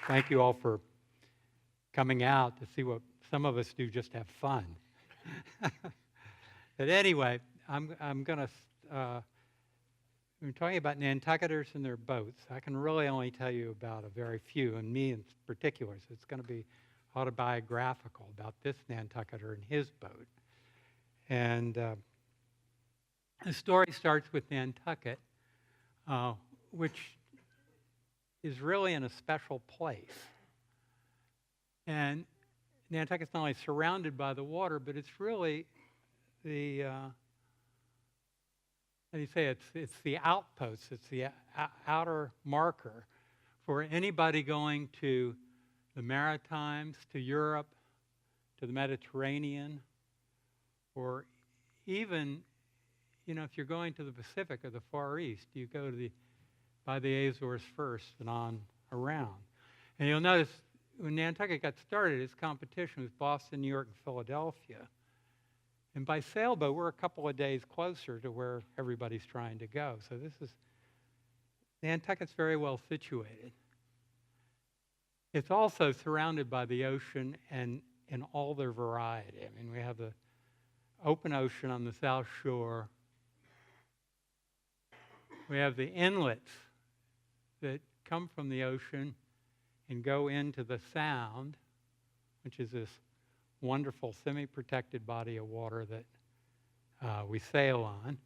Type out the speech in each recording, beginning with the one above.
thank you all for coming out to see what some of us do just to have fun. But anyway, I'm talking about Nantucketers and their boats. I can really only tell you about a very few, and me in particular. So it's going to be autobiographical about this Nantucketer and his boat. And the story starts with Nantucket, which is really in a special place. And Nantucket's not only surrounded by the water, but it's really the, how do you say, it's the outpost, it's the outer marker for anybody going to the Maritimes, to Europe, to the Mediterranean, or even, if you're going to the Pacific or the Far East, you go to by the Azores first and on around. And you'll notice when Nantucket got started, its competition was Boston, New York, and Philadelphia. And by sailboat, we're a couple of days closer to where everybody's trying to go. So Nantucket's very well situated. It's also surrounded by the ocean and in all their variety. I mean, we have the open ocean on the south shore. We have the inlets that come from the ocean and go into the Sound, which is this wonderful semi-protected body of water that we sail on.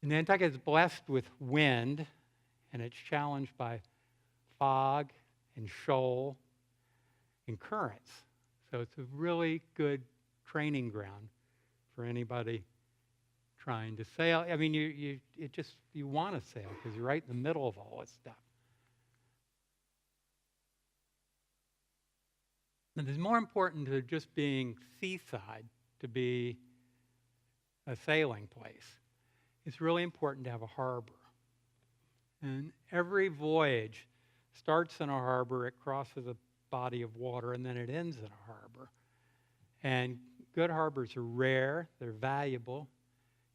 And Nantucket is blessed with wind, and it's challenged by fog and shoal and currents. So it's a really good training ground for anybody trying to sail. I mean, you want to sail because you're right in the middle of all this stuff. And it's more important to just being seaside to be a sailing place. It's really important to have a harbor. And every voyage starts in a harbor, it crosses a body of water, and then it ends in a harbor. And good harbors are rare, they're valuable,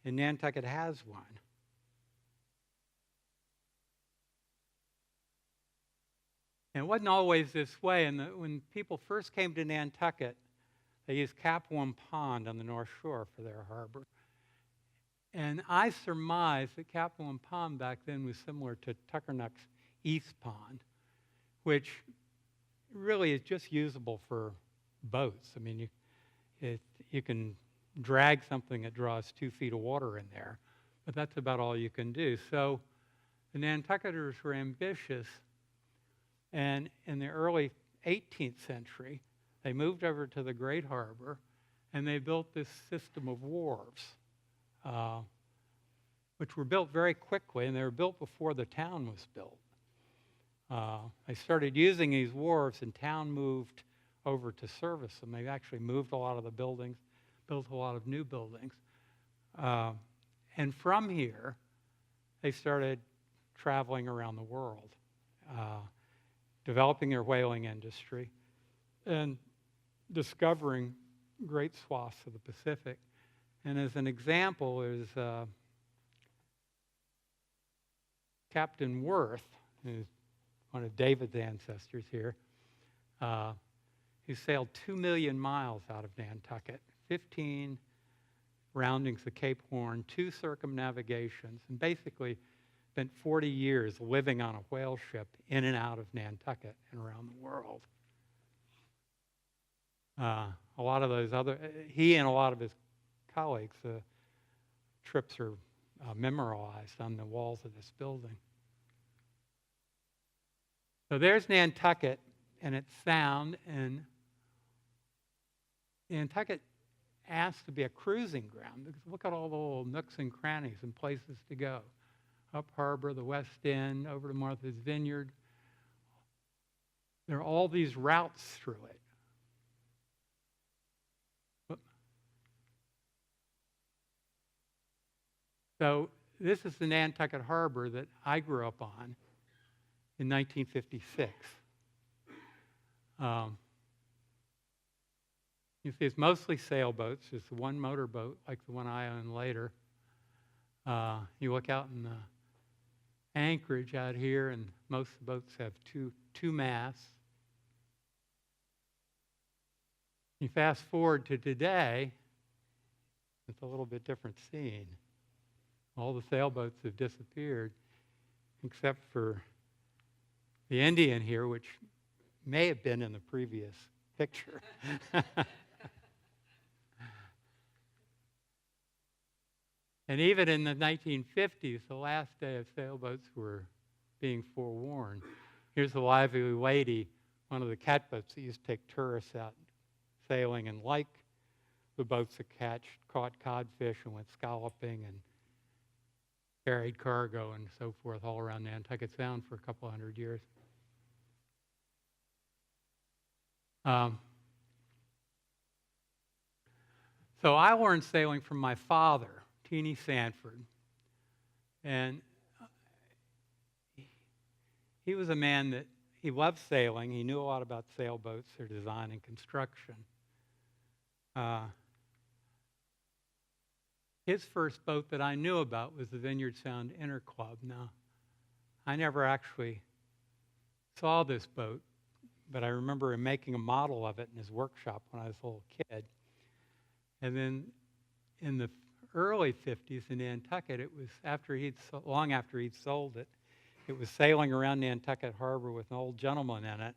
and Nantucket has one. And it wasn't always this way. And when people first came to Nantucket, they used Capwan Pond on the North Shore for their harbor. And I surmise that Capwan Pond back then was similar to Tuckernuck's East Pond, which really is just usable for boats. I mean, you can drag something that draws 2 feet of water in there, but that's about all you can do. So the Nantucketers were ambitious, and in the early 18th century, they moved over to the Great Harbor, and they built this system of wharves, which were built very quickly, and they were built before the town was built. They started using these wharves, and town moved over to service them. They actually moved a lot of the buildings, built a lot of new buildings. And from here, they started traveling around the world, developing their whaling industry, and discovering great swaths of the Pacific. And as an example is Captain Worth, who's one of David's ancestors here, who sailed 2 million miles out of Nantucket, 15 roundings of Cape Horn, 2 circumnavigations, and basically spent 40 years living on a whale ship in and out of Nantucket and around the world. A lot of those he and a lot of his colleagues, trips are memorialized on the walls of this building. So there's Nantucket and its sound, and Nantucket asked to be a cruising ground because look at all the little nooks and crannies and places to go. Up harbor, the West End, over to Martha's Vineyard. There are all these routes through it. So this is the Nantucket Harbor that I grew up on in 1956. You see, it's mostly sailboats. Just one motorboat, like the one I own later. You look out in the Anchorage out here, and most of the boats have two masts. You fast forward to today, it's a little bit different scene. All the sailboats have disappeared, except for the Indian here, which may have been in the previous picture. And even in the 1950s, the last day of sailboats were being forewarned. Here's the Lively Lady, one of the catboats that used to take tourists out sailing, and like the boats that caught codfish and went scalloping and carried cargo and so forth all around Nantucket Sound for a couple hundred years. So I learned sailing from my father, Teeny Sanford, and he was a man that he loved sailing. He knew a lot about sailboats, their design and construction. His first boat that I knew about was the Vineyard Sound Inter Club. Now, I never actually saw this boat, but I remember him making a model of it in his workshop when I was a little kid. And then in the early 50s in Nantucket, it was long after he'd sold it, it was sailing around Nantucket Harbor with an old gentleman in it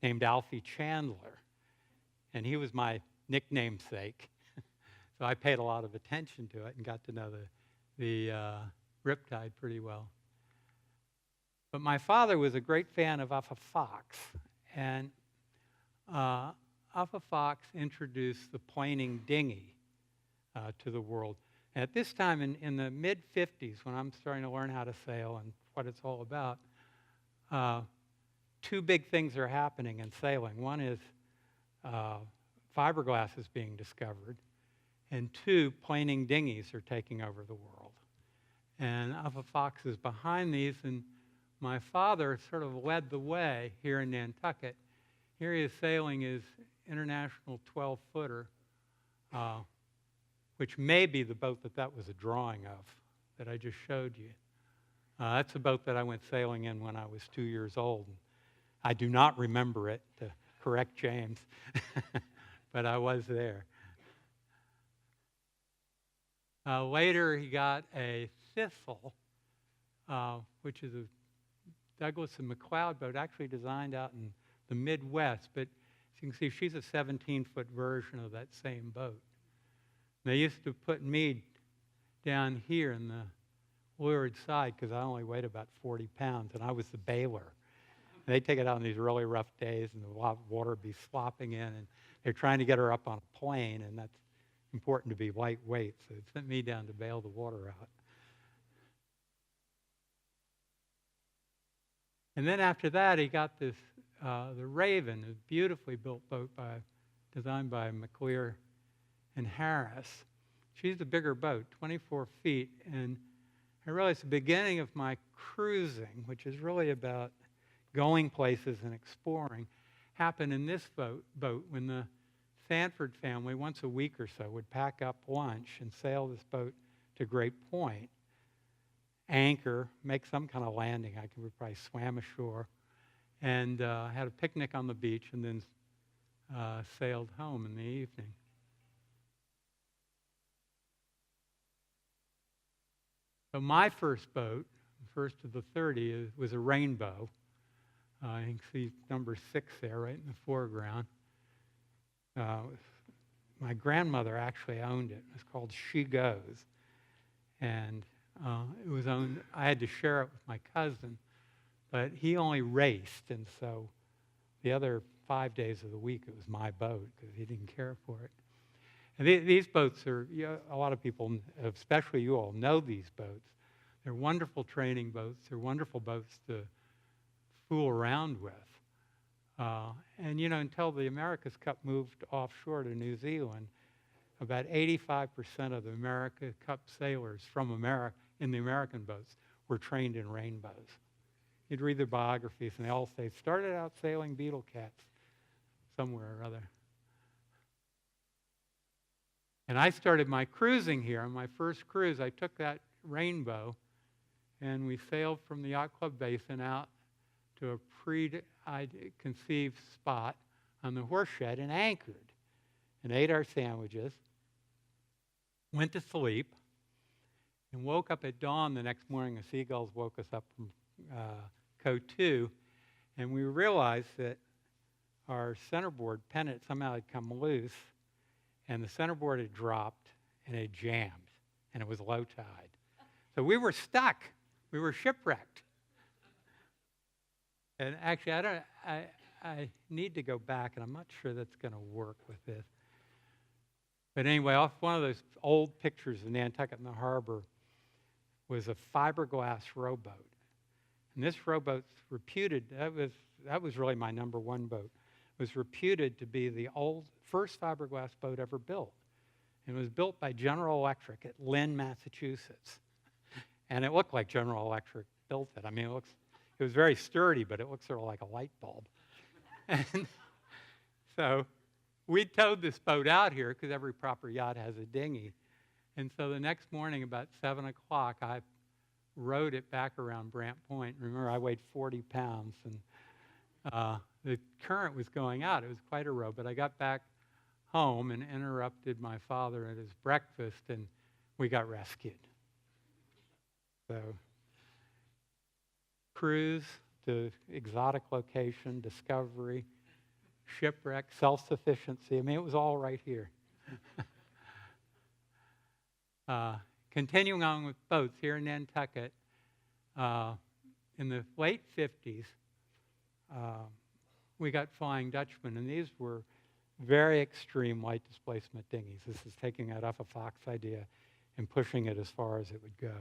named Alfie Chandler. And he was my nickname sake. So I paid a lot of attention to it and got to know the riptide pretty well. But my father was a great fan of Alpha Fox. And Alpha Fox introduced the planing dinghy to the world. And at this time, in the mid-50s, when I'm starting to learn how to sail and what it's all about, two big things are happening in sailing. One is fiberglass is being discovered, and two, planing dinghies are taking over the world. And Alpha Fox is behind these, and my father sort of led the way here in Nantucket. Here he is sailing his international 12-footer, which may be the boat that was a drawing of, that I just showed you. That's a boat that I went sailing in when I was 2 years old. I do not remember it, to correct James, but I was there. Later, he got a Thistle, which is a Douglas and McLeod boat, actually designed out in the Midwest. But as you can see, she's a 17-foot version of that same boat. And they used to put me down here in the leeward side because I only weighed about 40 pounds, and I was the bailer. And they'd take it out on these really rough days, and the water would be slopping in, and they're trying to get her up on a plane, and that's important to be lightweight, so it sent me down to bail the water out. And then after that, he got this, the Raven, a beautifully built boat designed by McLear and Harris. She's a bigger boat, 24 feet, and I realized the beginning of my cruising, which is really about going places and exploring, happened in this boat when the Sanford family, once a week or so, would pack up lunch and sail this boat to Great Point, anchor, make some kind of landing. We probably swam ashore, and had a picnic on the beach, and then sailed home in the evening. So my first boat, the first of the 30, was a Rainbow. You can see number 6 there, right in the foreground. My grandmother actually owned it. It was called She Goes. And it was owned, I had to share it with my cousin, but he only raced, and so the other 5 days of the week it was my boat because he didn't care for it. And these boats are, a lot of people, especially you all, know these boats. They're wonderful training boats. They're wonderful boats to fool around with. And, until the America's Cup moved offshore to New Zealand, about 85% of the America Cup sailors from America in the American boats were trained in Rainbows. You'd read their biographies, and they all say, started out sailing beetle cats somewhere or other. And I started my cruising here. On my first cruise, I took that Rainbow, and we sailed from the Yacht Club Basin out to a preconceived spot on the Horseshoe and anchored and ate our sandwiches, went to sleep, and woke up at dawn the next morning. The seagulls woke us up from Code 2, and we realized that our centerboard pennant somehow had come loose, and the centerboard had dropped, and it jammed, and it was low tide. So we were stuck. We were shipwrecked. And actually, I need to go back, and I'm not sure that's going to work with this. But anyway, off one of those old pictures of Nantucket in the harbor was a fiberglass rowboat. And this rowboat's reputed, that was really my number one boat, was reputed to be the first fiberglass boat ever built. It was built by General Electric at Lynn, Massachusetts. And it looked like General Electric built it. I mean, it was very sturdy, but it looked sort of like a light bulb. And so we towed this boat out here because every proper yacht has a dinghy. And so the next morning about 7 o'clock, I rowed it back around Brant Point. Remember, I weighed 40 pounds, and the current was going out. It was quite a row, but I got back home and interrupted my father at his breakfast, and we got rescued. So, cruise to exotic location, discovery, shipwreck, self-sufficiency. I mean, it was all right here. Continuing on with boats here in Nantucket, in the late 50s, we got Flying Dutchmen, and these were very extreme light displacement dinghies. This is taking it off a Fox idea and pushing it as far as it would go.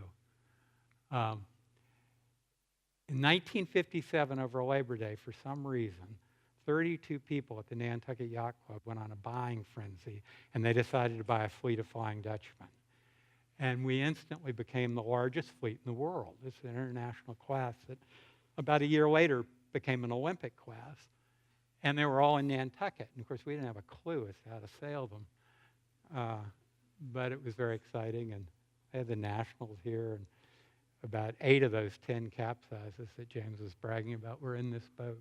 In 1957, over Labor Day, for some reason, 32 people at the Nantucket Yacht Club went on a buying frenzy, and they decided to buy a fleet of Flying Dutchmen. And we instantly became the largest fleet in the world. It's an international class that about a year later became an Olympic class. And they were all in Nantucket. And of course, we didn't have a clue as to how to sail them. But it was very exciting. And they had the Nationals here. And about 8 of those 10 capsizes that James was bragging about were in this boat.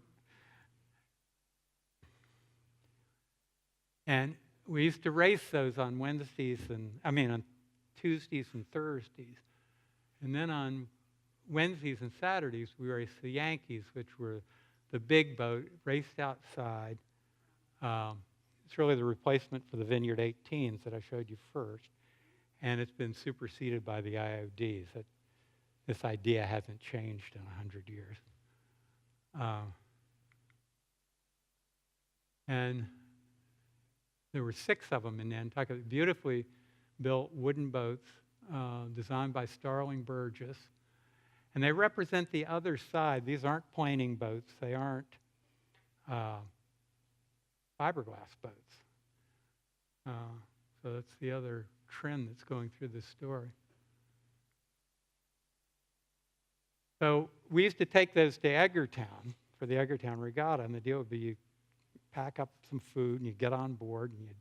And we used to race those on on Tuesdays and Thursdays. And then on Wednesdays and Saturdays, we raced the Yankees, which were the big boat, raced outside. It's really the replacement for the Vineyard 18s that I showed you first. And it's been superseded by the IODs. This idea hasn't changed in 100 years. And there were 6 of them in Nantucket, beautifully built wooden boats designed by Starling Burgess. And they represent the other side. These aren't planing boats. They aren't fiberglass boats. So that's the other trend that's going through this story. So we used to take those to Edgartown for the Edgartown Regatta, and the deal would be you pack up some food and you get on board and you'd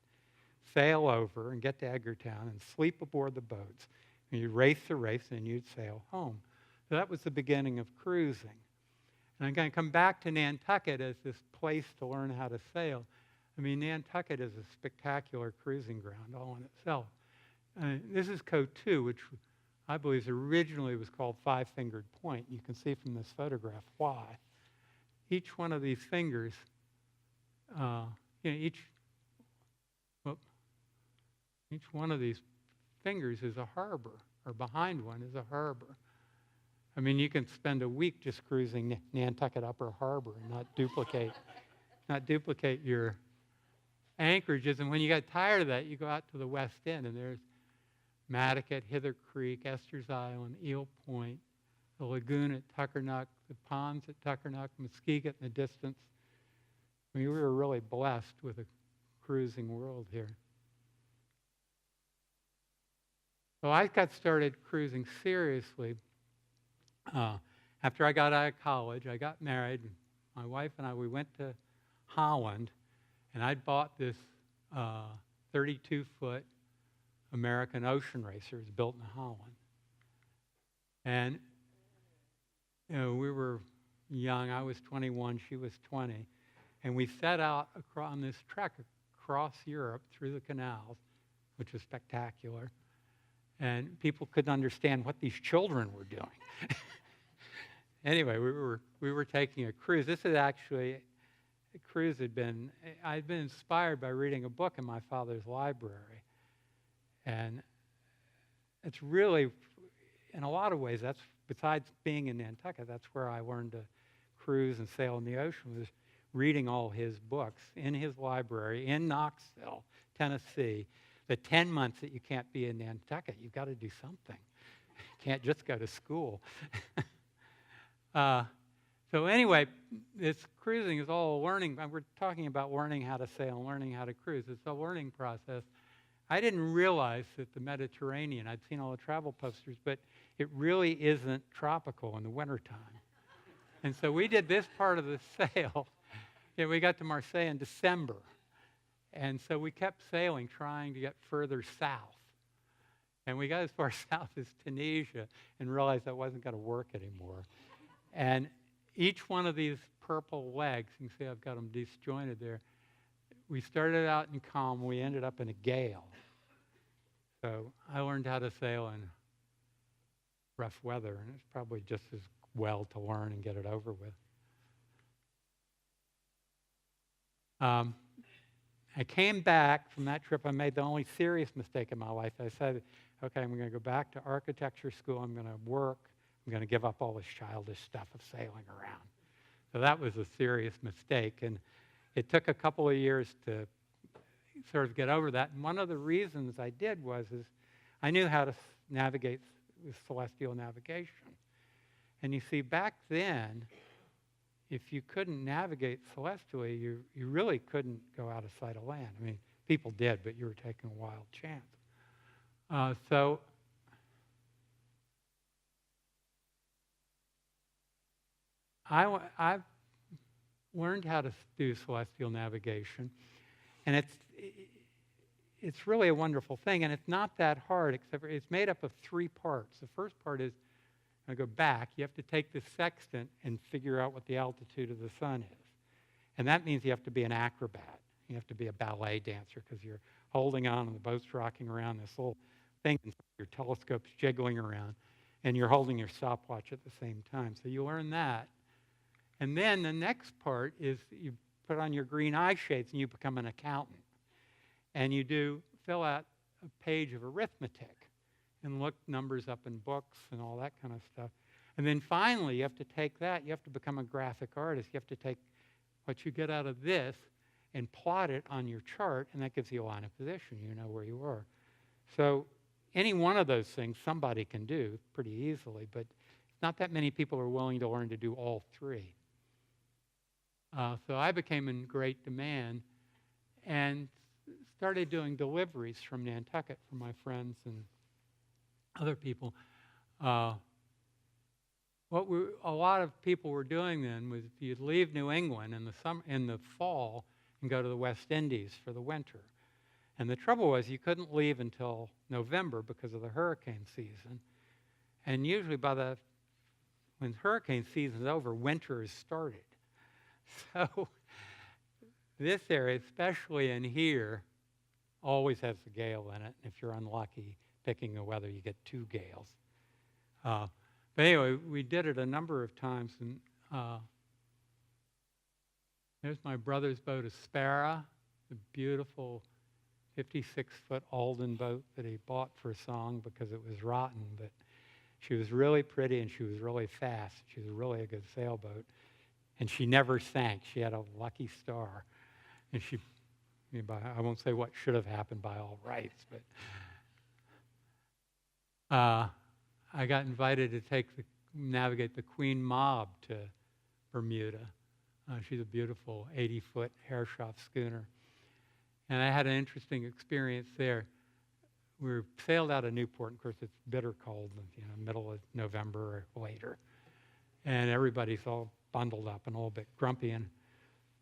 sail over and get to Edgartown and sleep aboard the boats. And you'd race the race and you'd sail home. So that was the beginning of cruising. And I'm going to come back to Nantucket as this place to learn how to sail. I mean, Nantucket is a spectacular cruising ground all in itself. This is Code 2, which I believe originally was called Five-Fingered Point. You can see from this photograph why. Each one of these fingers, each one of these fingers is a harbor, or behind one is a harbor. I mean, you can spend a week just cruising Nantucket Upper Harbor and not duplicate your anchorages. And when you get tired of that, you go out to the West End, and there's Madaket, Hither Creek, Esther's Island, Eel Point, the lagoon at Tuckernuck, the ponds at Tuckernuck, Muskeget in the distance. I mean, we were really blessed with a cruising world here. So I got started cruising seriously after I got out of college. I got married. My wife and I, we went to Holland, and I'd bought this 32-foot American ocean racer. It was built in Holland. And we were young. I was 21, she was 20. And we set out on this trek across Europe through the canals, which was spectacular. And people couldn't understand what these children were doing. Anyway, we were taking a cruise. This is actually, a cruise I'd been inspired by reading a book in my father's library. And it's really, in a lot of ways, that's, besides being in Nantucket, that's where I learned to cruise and sail in the ocean, was reading all his books in his library in Knoxville, Tennessee. The 10 months that you can't be in Nantucket, you've got to do something. You can't just go to school. So anyway, this cruising is all learning. We're talking about learning how to sail and learning how to cruise. It's a learning process. I didn't realize that the Mediterranean, I'd seen all the travel posters, but it really isn't tropical in the wintertime. And so we did this part of the sail. Yeah, we got to Marseille in December. And so we kept sailing, trying to get further south. And we got as far south as Tunisia and realized that wasn't going to work anymore. And each one of these purple legs, you can see I've got them disjointed there, we started out in calm, we ended up in a gale. So I learned how to sail in rough weather, and it's probably just as well to learn and get it over with. I came back from that trip. I made the only serious mistake in my life. I said, okay, I'm going to go back to architecture school. I'm going to work. I'm going to give up all this childish stuff of sailing around. So that was a serious mistake. And it took a couple of years to sort of get over that. And one of the reasons I did was I knew how to navigate with celestial navigation. And you see, back then, if you couldn't navigate celestially, you really couldn't go out of sight of land. I mean, people did, but you were taking a wild chance. So I've learned how to do celestial navigation, and it's really a wonderful thing, and it's not that hard, except it's made up of 3 parts. The first part is, I go back, you have to take the sextant and figure out what the altitude of the sun is. And that means you have to be an acrobat. You have to be a ballet dancer because you're holding on and the boat's rocking around this little thing, and your telescope's jiggling around, and you're holding your stopwatch at the same time. So you learn that. And then the next part is you put on your green eye shades and you become an accountant. And you fill out a page of arithmetic and look numbers up in books and all that kind of stuff. And then finally, you have to take that, you have to become a graphic artist. You have to take what you get out of this and plot it on your chart, and that gives you a line of position. You know where you are. So any one of those things somebody can do pretty easily, but not that many people are willing to learn to do all 3. So I became in great demand and started doing deliveries from Nantucket for my friends and other people. A lot of people were doing then was you'd leave New England in the fall and go to the West Indies for the winter. And the trouble was you couldn't leave until November because of the hurricane season. And usually when hurricane season's over, winter has started. So this area, especially in here, always has a gale in it. And if you're unlucky picking the weather, you get 2 gales. But anyway, we did it a number of times. And there's my brother's boat, Aspera, the beautiful 56-foot Alden boat that he bought for a song because it was rotten. But she was really pretty and she was really fast. She was really a good sailboat. And she never sank. She had a lucky star. And I won't say what should have happened by all rights, but I got invited to navigate the Queen Mob to Bermuda. She's a beautiful 80-foot Herreshoff schooner. And I had an interesting experience there. We sailed out of Newport. Of course, it's bitter cold, middle of November or later. And everybody's all bundled up and a little bit grumpy. And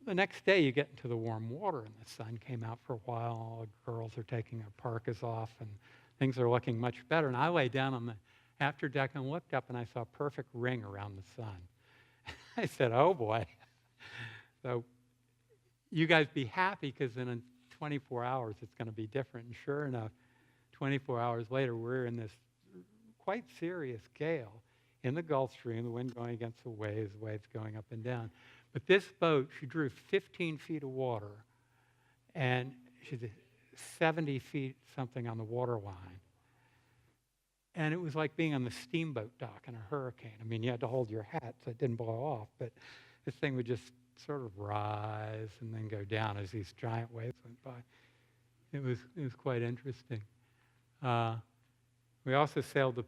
the next day, you get into the warm water, and the sun came out for a while. All the girls are taking their parkas off, and things are looking much better. And I lay down on the after deck and looked up, and I saw a perfect ring around the sun. I said, oh, boy. So you guys be happy, because in 24 hours it's going to be different. And sure enough, 24 hours later, we're in this quite serious gale in the Gulf Stream, the wind going against the waves going up and down. But this boat, she drew 15 feet of water, and she's 70 feet something on the water line. And it was like being on the steamboat dock in a hurricane. I mean, you had to hold your hat so it didn't blow off, but this thing would just sort of rise and then go down as these giant waves went by. It was quite interesting. We also sailed the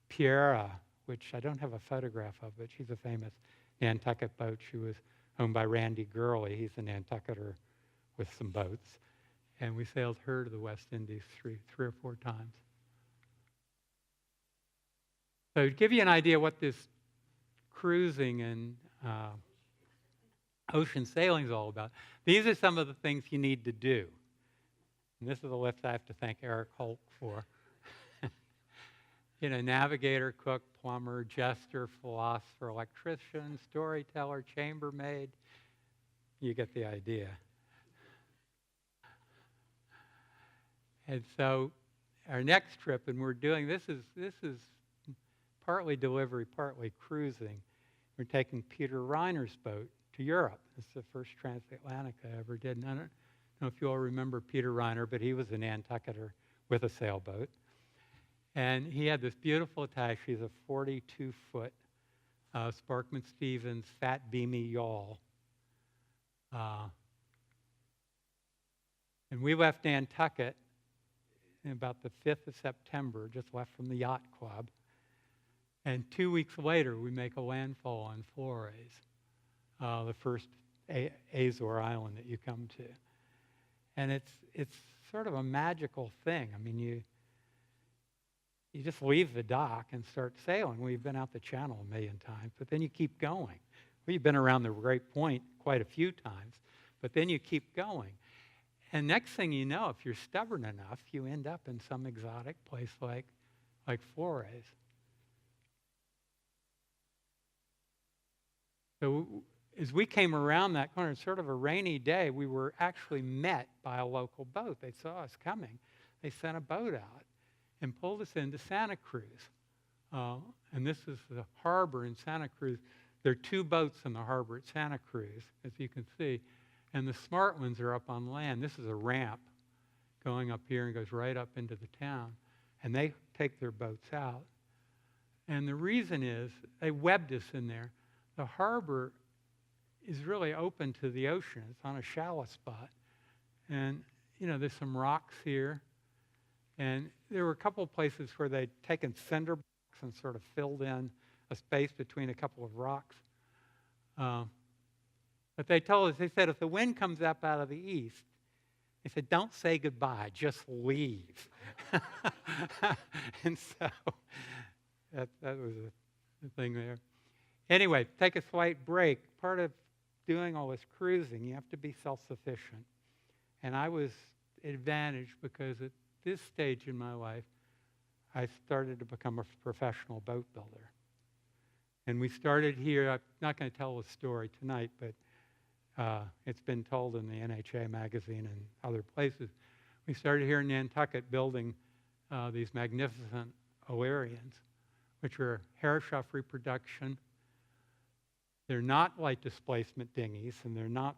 Pierra, which I don't have a photograph of, but she's a famous Nantucket boat. She was owned by Randy Gurley. He's a Nantucketer with some boats. And we sailed her to the West Indies three or four times. So to give you an idea what this cruising and ocean sailing is all about, these are some of the things you need to do. And this is a list I have to thank Eric Holt for. Navigator, cook, plumber, jester, philosopher, electrician, storyteller, chambermaid. You get the idea. And so our next trip, and we're doing, this is partly delivery, partly cruising. We're taking Peter Reiner's boat to Europe. It's the first transatlantic I ever did. And I don't know if you all remember Peter Reiner, but he was a Nantucketer with a sailboat. And he had this beautiful attache. He's a 42-foot Sparkman Stevens fat beamy yawl. And we left Nantucket in about the 5th of September, just left from the yacht club. And 2 weeks later, we make a landfall on Flores, the first Azore island that you come to. And it's sort of a magical thing. I mean, you just leave the dock and start sailing. We've been out the channel a million times, but then you keep going. We've been around the Great Point quite a few times, but then you keep going. And next thing you know, if you're stubborn enough, you end up in some exotic place like Flores. So as we came around that corner, sort of a rainy day, we were actually met by a local boat. They saw us coming. They sent a boat out and pulled us into Santa Cruz. And this is the harbor in Santa Cruz. There are 2 boats in the harbor at Santa Cruz, as you can see. And the smart ones are up on land. This is a ramp going up here and goes right up into the town. And they take their boats out. And the reason is they webbed us in there. The harbor is really open to the ocean. It's on a shallow spot. And, there's some rocks here. And there were a couple of places where they'd taken cinder blocks and sort of filled in a space between a couple of rocks. But they told us, they said, if the wind comes up out of the east, they said, don't say goodbye, just leave. And so that was the thing there. Anyway, take a slight break. Part of doing all this cruising, you have to be self-sufficient. And I was advantaged because at this stage in my life, I started to become a professional boat builder. And we started here. I'm not going to tell the story tonight, but it's been told in the NHA magazine and other places. We started here in Nantucket building these magnificent Alerions, which are Herreshoff reproduction. They're not light displacement dinghies, and they're not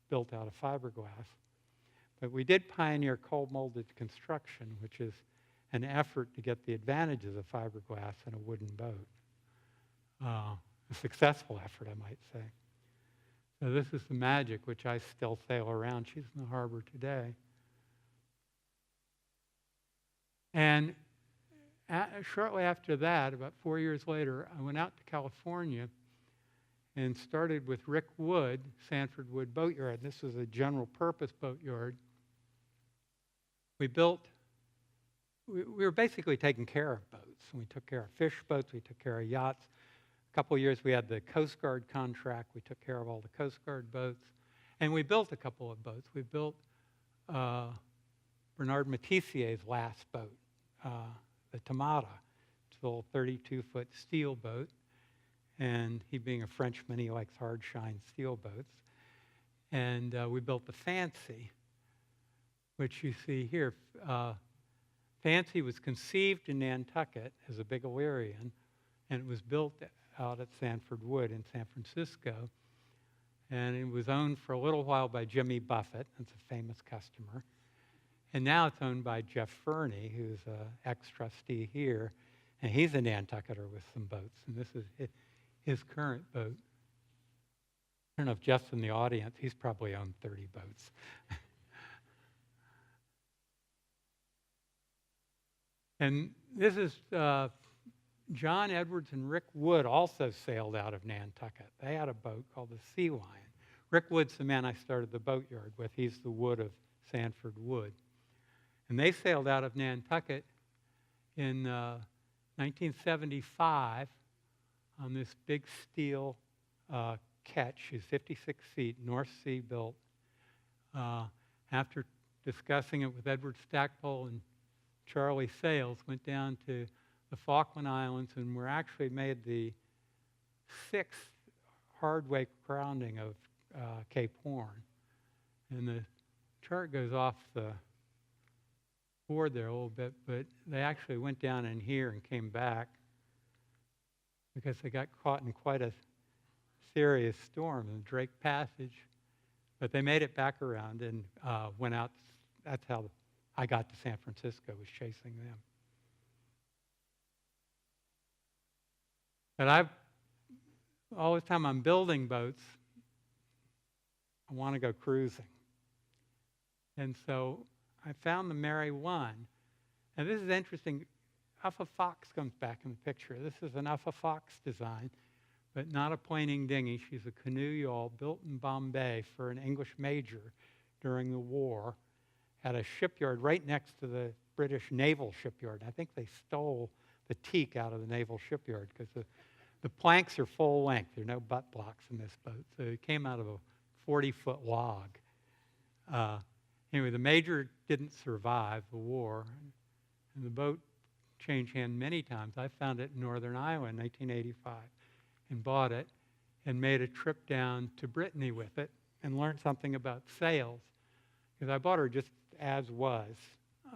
built out of fiberglass. But we did pioneer cold-molded construction, which is an effort to get the advantages of fiberglass in a wooden boat. A successful effort, I might say. So this is the Magic, which I still sail around. She's in the harbor today. And shortly after that, about 4 years later, I went out to California and started with Rick Wood, Sanford Wood Boatyard. This was a general purpose boatyard. We were basically taking care of boats. We took care of fish boats, we took care of yachts. A couple of years we had the Coast Guard contract. We took care of all the Coast Guard boats. And we built a couple of boats. We built Bernard Matissier's last boat, the Tamata. It's little 32-foot steel boat. And he being a Frenchman, he likes hard-shine steel boats. And we built the Fancy, which you see here. Fancy was conceived in Nantucket as a big Alerion, and it was built out at Sanford Wood in San Francisco. And it was owned for a little while by Jimmy Buffett. That's a famous customer. And now it's owned by Jeff Fernie, who's an ex-trustee here. And he's a Nantucketer with some boats. And this is his current boat. I don't know if Jeff's in the audience. He's probably owned 30 boats. And this is John Edwards and Rick Wood also sailed out of Nantucket. They had a boat called the Sea Lion. Rick Wood's the man I started the boatyard with. He's the Wood of Sanford Wood. And they sailed out of Nantucket in 1975 on this big steel ketch. It's 56 feet, North Sea built. After discussing it with Edward Stackpole and Charlie Sales, went down to the Falkland Islands and were actually made the 6th hardway grounding of Cape Horn. And the chart goes off the board there a little bit, but they actually went down in here and came back because they got caught in quite a serious storm in the Drake Passage. But they made it back around and went out. That's how I got to San Francisco, was chasing them. But all the time I'm building boats, I want to go cruising. And so I found the Mary One. And this is interesting. Alpha Fox comes back in the picture. This is an Alpha Fox design, but not a planing dinghy. She's a canoe yawl built in Bombay for an English major during the war at a shipyard right next to the British naval shipyard. I think they stole the teak out of the naval shipyard because the planks are full length. There are no butt blocks in this boat. So it came out of a 40-foot log. Anyway, the major didn't survive the war, and the boat changed hands many times. I found it in Northern Iowa in 1985 and bought it and made a trip down to Brittany with it and learned something about sails, because I bought her just as was,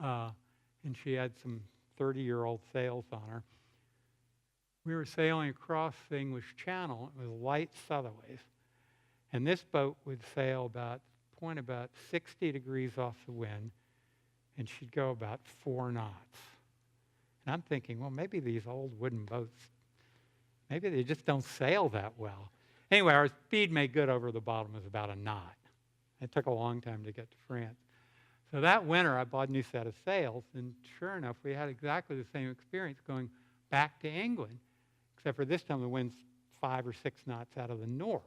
and she had some 30-year-old sails on her. We were sailing across the English Channel. It was light southerlies, and this boat would sail about 60 degrees off the wind, and she'd go about 4 knots. And I'm thinking, well, maybe these old wooden boats, maybe they just don't sail that well. Anyway, our speed made good over the bottom. It was about a knot. It took a long time to get to France. So that winter, I bought a new set of sails, and sure enough, we had exactly the same experience going back to England, except for this time the wind's 5 or 6 knots out of the north.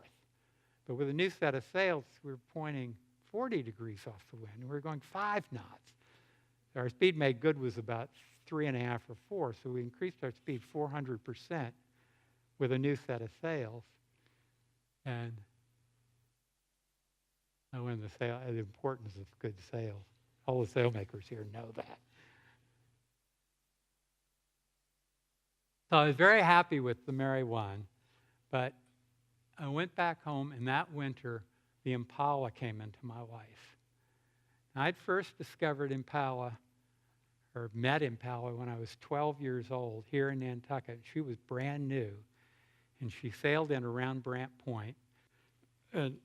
But with a new set of sails, we were pointing 40 degrees off the wind, and we were going 5 knots. Our speed made good was about 3.5 or 4, so we increased our speed 400% with a new set of sails. And I learned the importance of good sails. All the sailmakers here know that. So I was very happy with the Mary One, but I went back home, and that winter, the Impala came into my life. And I'd first discovered Impala, or met Impala, when I was 12 years old here in Nantucket. She was brand new, and she sailed in around Brant Point. And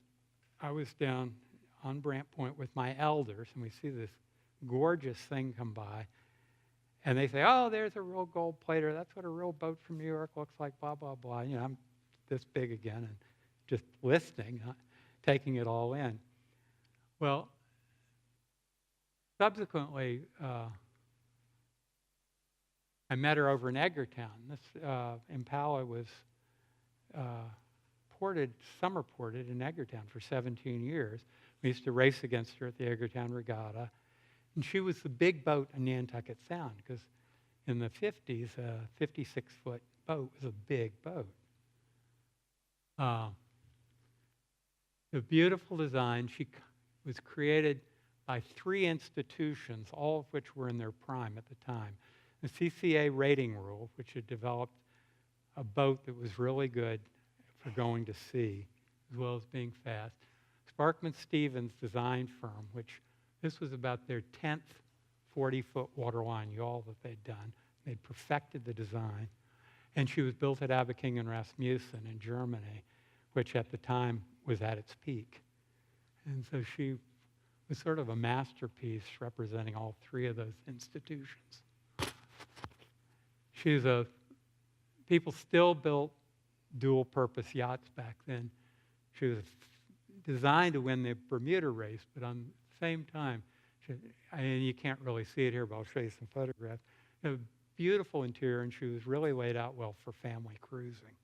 I was down on Brant Point with my elders, and we see this gorgeous thing come by. And they say, oh, there's a real gold plater. That's what a real boat from New York looks like, blah, blah, blah. You know, I'm this big again and just listening, taking it all in. Well, subsequently, I met her over in Edgartown. This Impala was summer ported in Edgartown for 17 years. We used to race against her at the Edgartown Regatta. And she was the big boat in Nantucket Sound, because in the 50s, a 56-foot boat was a big boat. The beautiful design. She was created by 3 institutions, all of which were in their prime at the time. the CCA rating rule, which had developed a boat that was really good for going to sea, as well as being fast. Sparkman Stevens design firm, which this was about their 10th 40-foot waterline yawl that they'd done. They'd perfected the design. And she was built at Abiking and Rasmussen in Germany, which at the time was at its peak. And so she was sort of a masterpiece representing all three of those institutions. People still built dual-purpose yachts back then. She was designed to win the Bermuda race, but on the same time, and you can't really see it here, but I'll show you some photographs. A beautiful interior, and she was really laid out well for family cruising.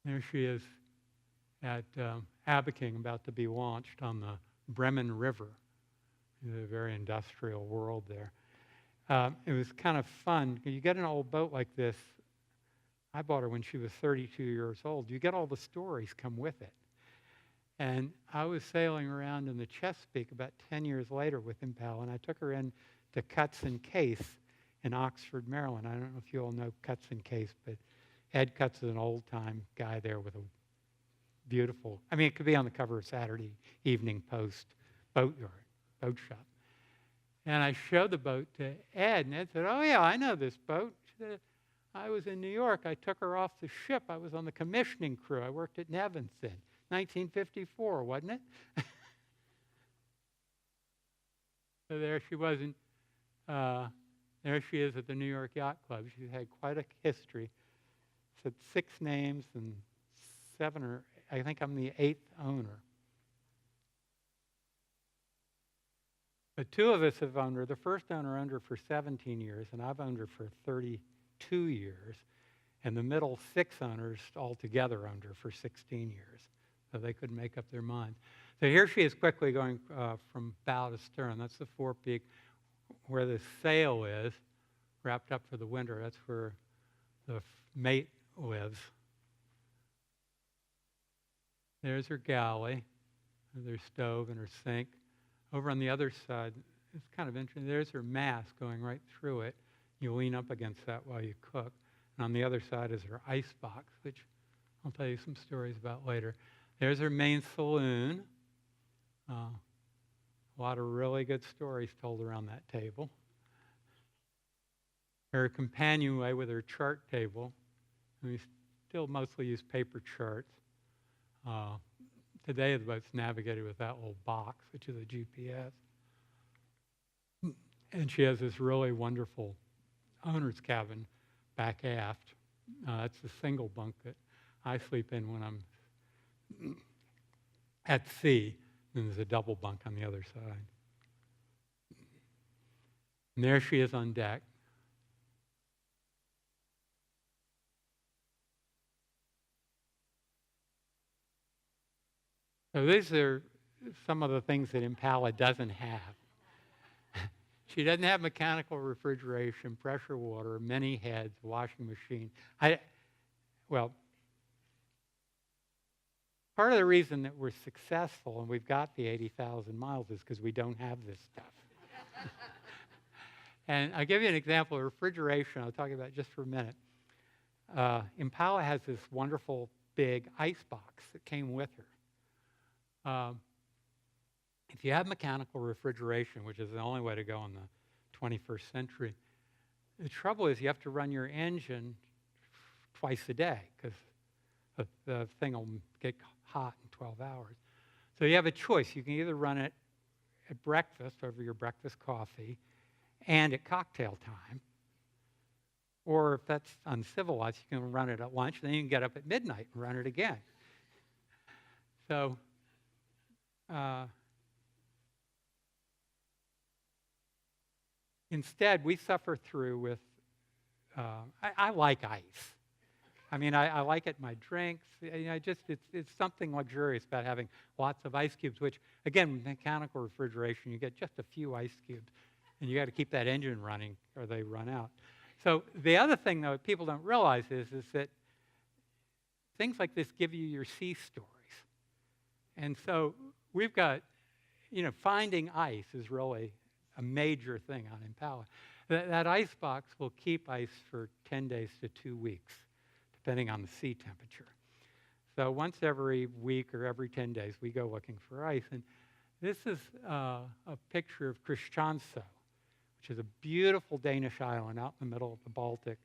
There she is at Abiking, about to be launched on the Bremen River. A very industrial world there. It was kind of fun. You get an old boat like this. I bought her when she was 32 years old. You get all the stories come with it. And I was sailing around in the Chesapeake about 10 years later with Impala, and I took her in to Cuts and Case in Oxford, Maryland. I don't know if you all know Cuts and Case, but Ed Cuts is an old-time guy there with a beautiful, it could be on the cover of Saturday Evening Post boat shop. And I showed the boat to Ed, and Ed said, "Oh, yeah, I know this boat." She said, "I was in New York. I took her off the ship. I was on the commissioning crew. I worked at Nevinson. 1954, wasn't it?" So there she was. There she is at the New York Yacht Club. She had quite a history. Said 6 names and 7 or I think I'm the 8th owner. But 2 of us have owned her. The first owner owned her for 17 years, and I've owned her for 32 years. And the middle 6 owners altogether owned her for 16 years. So they couldn't make up their minds. So here she is quickly going from bow to stern. That's the forepeak where the sail is, wrapped up for the winter. That's where the mate lives. There's her galley, their stove and her sink. Over on the other side, it's kind of interesting. There's her mast going right through it. You lean up against that while you cook. And on the other side is her ice box, which I'll tell you some stories about later. There's her main saloon. A lot of really good stories told around that table. Her companionway with her chart table. We still mostly use paper charts. Today the boat's navigated with that little box, which is a GPS. And she has this really wonderful owner's cabin back aft. That's the single bunk that I sleep in when I'm at sea. And there's a double bunk on the other side. And there she is on deck. So these are some of the things that Impala doesn't have. She doesn't have mechanical refrigeration, pressure water, many heads, washing machine. Part of the reason that we're successful and we've got the 80,000 miles is because we don't have this stuff. And I'll give you an example of refrigeration. I'll talk about it just for a minute. Impala has this wonderful big ice box that came with her. If you have mechanical refrigeration, which is the only way to go in the 21st century, the trouble is you have to run your engine twice a day because the thing will get hot in 12 hours. So you have a choice. You can either run it at breakfast, over your breakfast coffee, and at cocktail time. Or if that's uncivilized, you can run it at lunch, and then you can get up at midnight and run it again. So instead, we suffer through with, I like ice. I like it in my drinks. It's something luxurious about having lots of ice cubes, which, again, with mechanical refrigeration, you get just a few ice cubes, and you got to keep that engine running or they run out. So the other thing, though, people don't realize is that things like this give you your sea stories. And so we've got, finding ice is really a major thing on Impala. That ice box will keep ice for 10 days to 2 weeks, depending on the sea temperature. So once every week or every 10 days, we go looking for ice. And this is a picture of Crescent, which is a beautiful Danish island out in the middle of the Baltic.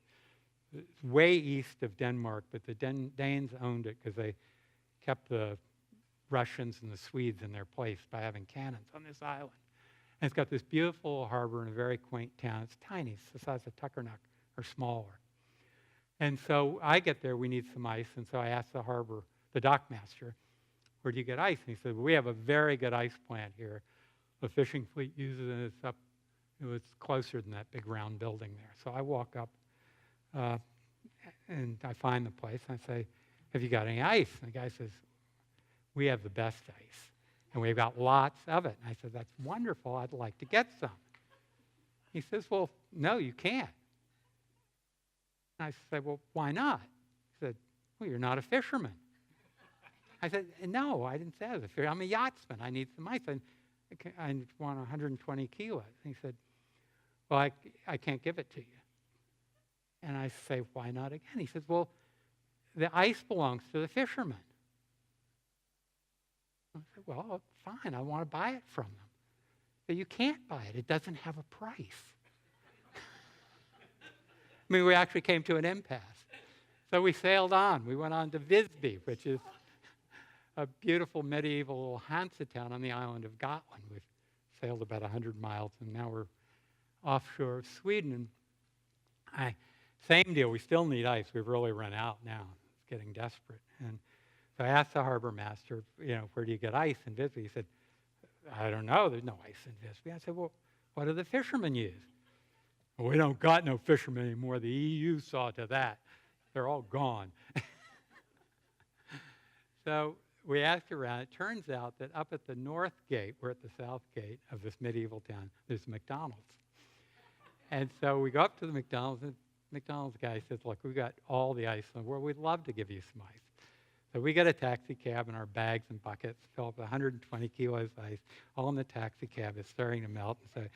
It's way east of Denmark, but the Danes owned it because they kept the Russians and the Swedes in their place by having cannons on this island. And it's got this beautiful harbor and a very quaint town. It's tiny. It's the size of Tuckernuck or smaller. And so I get there, we need some ice, and so I asked the dockmaster, where do you get ice? And he said, well, we have a very good ice plant here. The fishing fleet uses it. It was closer than that big round building there. So I walk up, and I find the place, and I say, have you got any ice? And the guy says, we have the best ice, and we've got lots of it. And I said, that's wonderful. I'd like to get some. He says, well, no, you can't. I said, well, why not? He said, well, you're not a fisherman. I said, no, I didn't say I was a fisherman. I'm a yachtsman. I need some ice. I want 120 kilos. And he said, well, I can't give it to you. And I say, why not again? He says, well, the ice belongs to the fishermen. I said, well, fine, I want to buy it from them. But you can't buy it. It doesn't have a price. I mean, we actually came to an impasse. So we sailed on. We went on to Visby, which is a beautiful medieval Hansa town on the island of Gotland. We've sailed about 100 miles, and now we're offshore of Sweden. And same deal. We still need ice. We've really run out now. It's getting desperate. And so I asked the harbor master, where do you get ice in Visby? He said, I don't know. There's no ice in Visby. I said, well, what do the fishermen use? Well, we don't got no fishermen anymore. The EU saw to that. They're all gone. So we asked around. It turns out that up at the north gate, we're at the south gate of this medieval town, there's McDonald's. And so we go up to the McDonald's, and the McDonald's guy says, look, we got all the ice in the world. We'd love to give you some ice. So we get a taxi cab and our bags and buckets, fill up 120 kilos of ice, all in the taxi cab. It's starting to melt. And so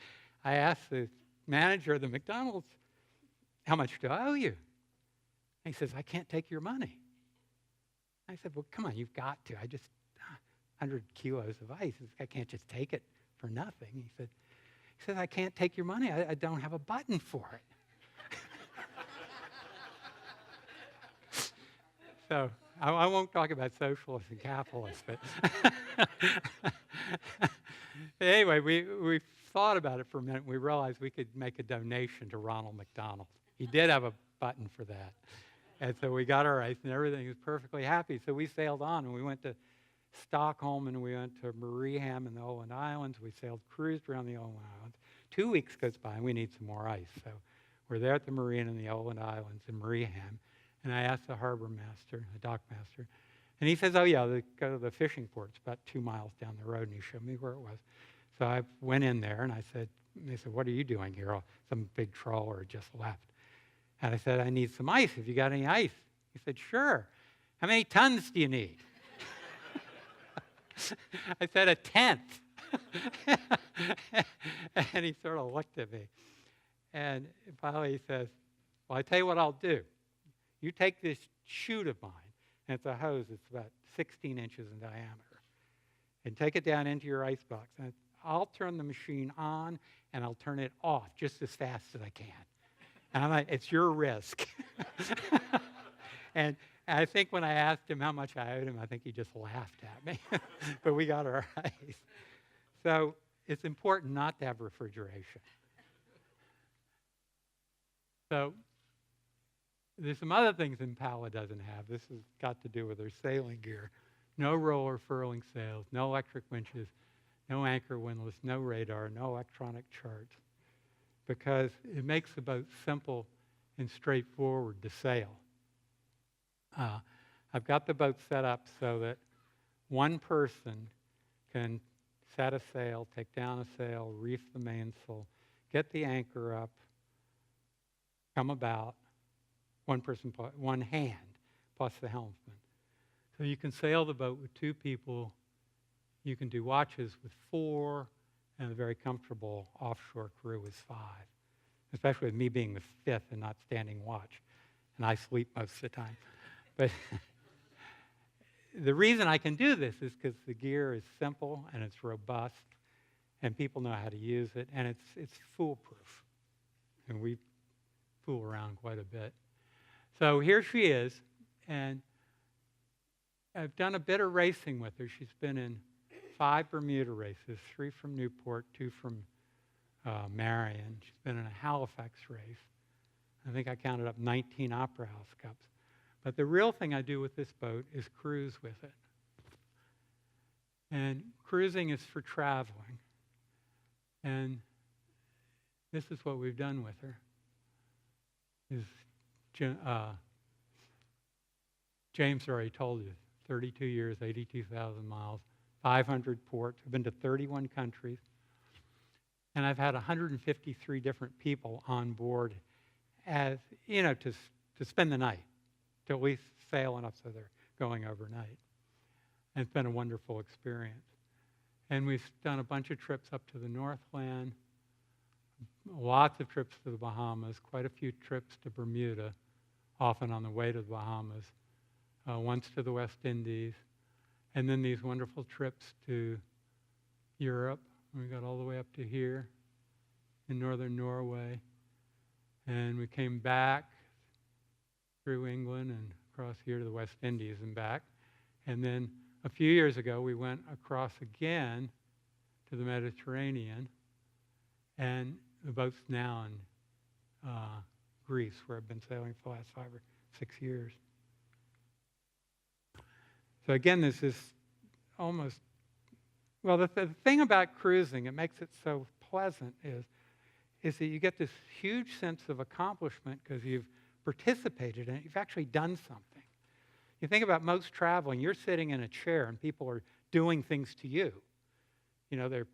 I asked the manager of the McDonald's, how much do I owe you? And he says, I can't take your money. I said, well, come on, you've got to. 100 kilos of ice. I can't just take it for nothing. He said, I can't take your money. I don't have a button for it. So I won't talk about socialists and capitalists, but anyway, we thought about it for a minute. We realized we could make a donation to Ronald McDonald. He did have a button for that. And so we got our ice, and everything was perfectly happy. So we sailed on, and we went to Stockholm, and we went to Mariehamn in the Åland Islands. We cruised around the Åland Islands. 2 weeks goes by, and we need some more ice. So we're there at the marina in the Åland Islands in Mariehamn, and I asked the harbor master, the dock master, and he says, oh, yeah, go to the fishing port. It's about 2 miles down the road, and he showed me where it was. So I went in there, and they said, what are you doing here? Oh, some big trawler had just left. And I said, I need some ice. Have you got any ice? He said, sure. How many tons do you need? I said, a tenth. And he sort of looked at me. And finally he says, well, I tell you what I'll do. You take this chute of mine, and it's a hose that's about 16 inches in diameter, and take it down into your ice box. And I'll turn the machine on, and I'll turn it off just as fast as I can. And I'm like, it's your risk. And I think when I asked him how much I owed him, I think he just laughed at me. But we got our ice. So it's important not to have refrigeration. So there's some other things Impala doesn't have. This has got to do with their sailing gear. No roller furling sails, no electric winches, no anchor windlass, no radar, no electronic charts, because it makes the boat simple and straightforward to sail. I've got the boat set up so that one person can set a sail, take down a sail, reef the mainsail, get the anchor up, come about, one hand, plus the helmsman. So you can sail the boat with 2 people. You can do watches with 4, and a very comfortable offshore crew is 5, especially with me being the 5th and not standing watch. And I sleep most of the time. But the reason I can do this is because the gear is simple and it's robust, and people know how to use it, and it's foolproof. And we fool around quite a bit. So here she is, and I've done a bit of racing with her. She's been in 5 Bermuda races, 3 from Newport, 2 from Marion. She's been in a Halifax race. I think I counted up 19 Opera House Cups. But the real thing I do with this boat is cruise with it. And cruising is for traveling. And this is what we've done with her. James already told you, 32 years, 82,000 miles, 500 ports. I've been to 31 countries. And I've had 153 different people on board as, to spend the night, to at least sail enough so they're going overnight. And it's been a wonderful experience. And we've done a bunch of trips up to the Northland, lots of trips to the Bahamas, quite a few trips to Bermuda, often on the way to the Bahamas, once to the West Indies, and then these wonderful trips to Europe. We got all the way up to here in northern Norway, and we came back through England and across here to the West Indies and back. And then a few years ago, we went across again to the Mediterranean, and the boat's now in Greece, where I've been sailing for the last 5 or 6 years. So again, this is almost, well, the thing about cruising, it makes it so pleasant, is that you get this huge sense of accomplishment because you've participated in it. You've actually done something. You think about most traveling, you're sitting in a chair and people are doing things to you. They're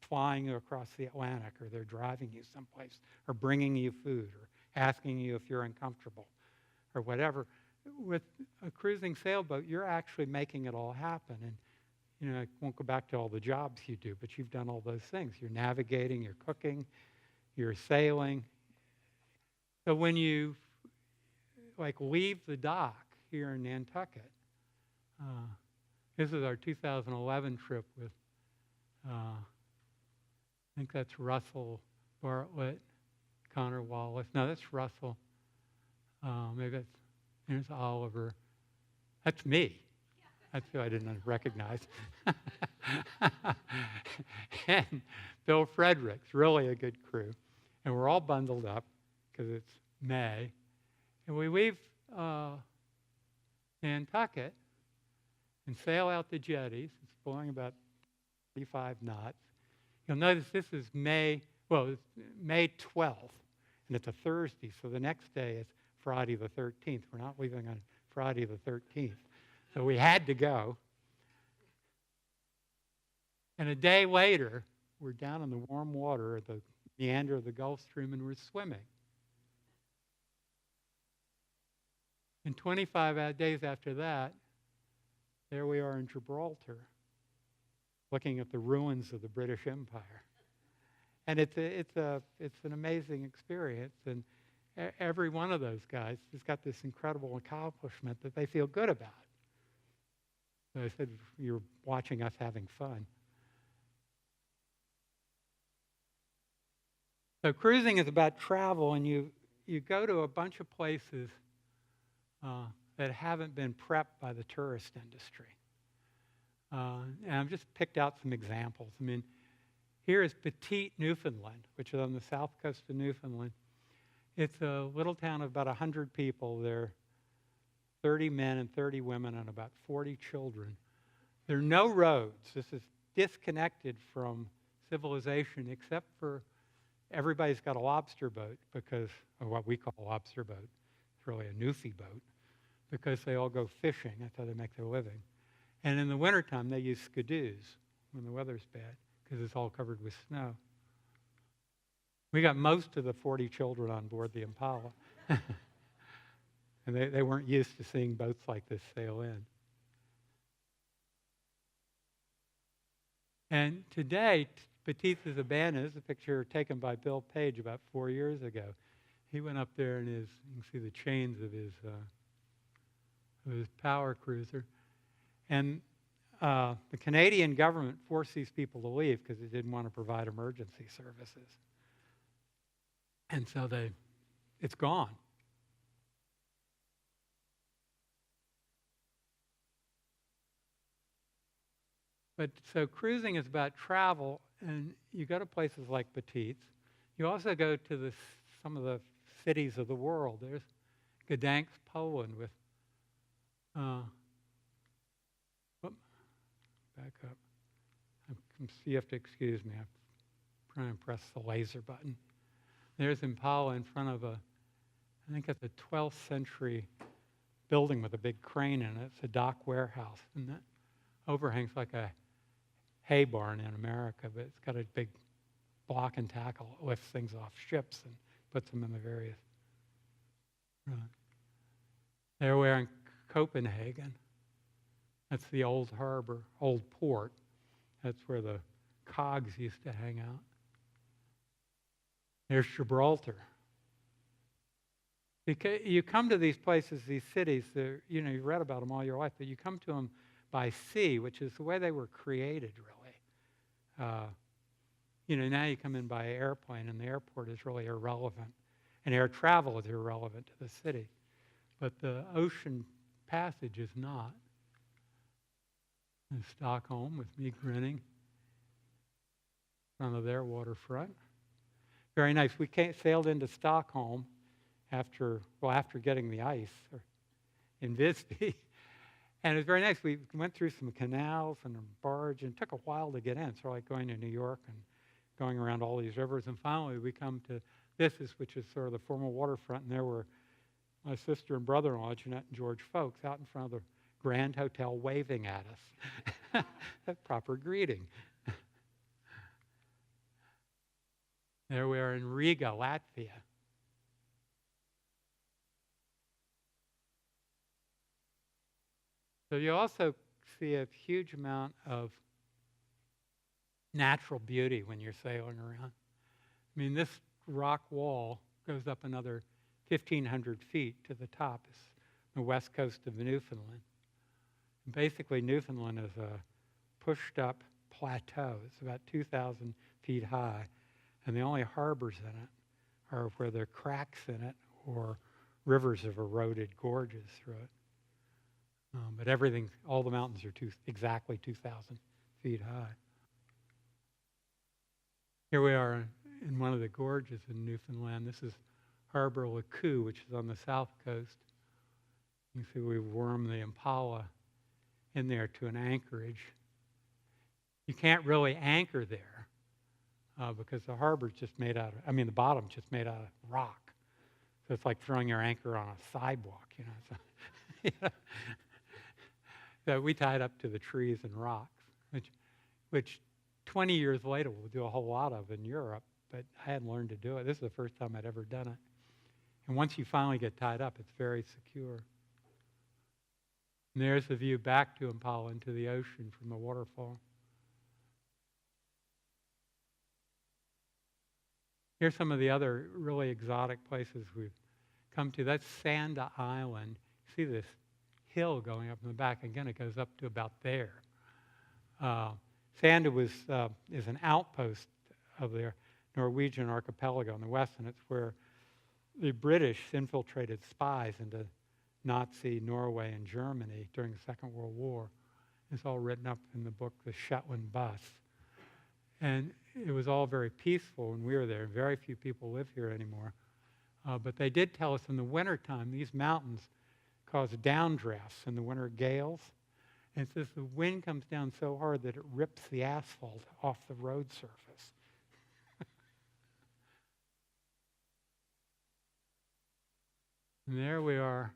flying you across the Atlantic, or they're driving you someplace, or bringing you food, or asking you if you're uncomfortable, or whatever. With a cruising sailboat, you're actually making it all happen. And, I won't go back to all the jobs you do, but you've done all those things. You're navigating, you're cooking, you're sailing. So when you, leave the dock here in Nantucket, this is our 2011 trip with, I think that's Russell Bartlett, Connor Wallace. No, that's Russell. Maybe there's Oliver. That's me. That's who I didn't recognize. And Bill Fredericks, really a good crew. And we're all bundled up because it's May. And we leave Nantucket and sail out the jetties. It's blowing about 35 knots. You'll notice this is May 12th, and it's a Thursday, so the next day is Friday the 13th. We're not leaving on Friday the 13th. So we had to go. And a day later, we're down in the warm water at the meander of the Gulf Stream, and we're swimming. And 25 days after that, there we are in Gibraltar, looking at the ruins of the British Empire. And it's an amazing experience. And every one of those guys has got this incredible accomplishment that they feel good about. So I said, you're watching us having fun. So cruising is about travel, and you go to a bunch of places that haven't been prepped by the tourist industry. And I've just picked out some examples. I mean, here is Petite, Newfoundland, which is on the south coast of Newfoundland. It's a little town of about 100 people. There are 30 men and 30 women and about 40 children. There are no roads. This is disconnected from civilization, except for everybody's got a lobster boat, because, or what we call a lobster boat. It's really a Newfie boat, because they all go fishing. That's how they make their living. And in the wintertime, they use skidoos when the weather's bad, because it's all covered with snow. We got most of the 40 children on board the Impala. And they weren't used to seeing boats like this sail in. And today, Petite is abandoned. This is a picture taken by Bill Page about 4 years ago. He went up there and you can see the chains of his power cruiser. And the Canadian government forced these people to leave because they didn't want to provide emergency services. And so it's gone. But so cruising is about travel, and you go to places like Petites. You also go to some of the cities of the world. There's Gdansk, Poland, with back up. You have to excuse me. I'm trying to press the laser button. There's Impala in front of I think it's a 12th century building with a big crane in it. It's a dock warehouse, and that overhangs like a hay barn in America, but it's got a big block and tackle that lifts things off ships and puts them in the various. There we are in Copenhagen. That's the old harbor, old port. That's where the cogs used to hang out. There's Gibraltar. You come to these places, these cities, you've read about them all your life, but you come to them by sea, which is the way they were created, really. Now you come in by airplane, and the airport is really irrelevant, and air travel is irrelevant to the city. But the ocean passage is not. In Stockholm, with me grinning in front of their waterfront. Very nice. We sailed into Stockholm after getting the ice in Visby. And it was very nice. We went through some canals and a barge, and it took a while to get in. It's like going to New York and going around all these rivers. And finally, we come to which is sort of the former waterfront. And there were my sister and brother-in-law, Jeanette and George Folks, out in front of the Grand Hotel waving at us. A proper greeting. There we are in Riga, Latvia. So you also see a huge amount of natural beauty when you're sailing around. I mean, this rock wall goes up another 1,500 feet to the top. It's the west coast of Newfoundland. And basically, Newfoundland is a pushed-up plateau. It's about 2,000 feet high, and the only harbors in it are where there are cracks in it or rivers have eroded gorges through it. But all the mountains are exactly 2,000 feet high. Here we are in one of the gorges in Newfoundland. This is Harbor Lucu, which is on the south coast. You can see we've wormed the Impala in there to an anchorage. You can't really anchor there because the harbor's just made out of, the bottom's just made out of rock. So it's like throwing your anchor on a sidewalk, So, so we tied up to the trees and rocks, which 20 years later we'll do a whole lot of in Europe, but I hadn't learned to do it. This is the first time I'd ever done it. And once you finally get tied up, it's very secure. And there's the view back to Impala into the ocean from the waterfall. Here's some of the other really exotic places we've come to. That's Sanda Island. See this hill going up in the back. Again, it goes up to about there. Sanda is an outpost of the Norwegian archipelago in the west, and it's where the British infiltrated spies into Nazi Norway and Germany during the Second World War. It's all written up in the book, The Shetland Bus. And it was all very peaceful when we were there. Very few people live here anymore. But they did tell us in the wintertime, these mountains cause downdrafts in the winter gales. And it says the wind comes down so hard that it rips the asphalt off the road surface. And there we are.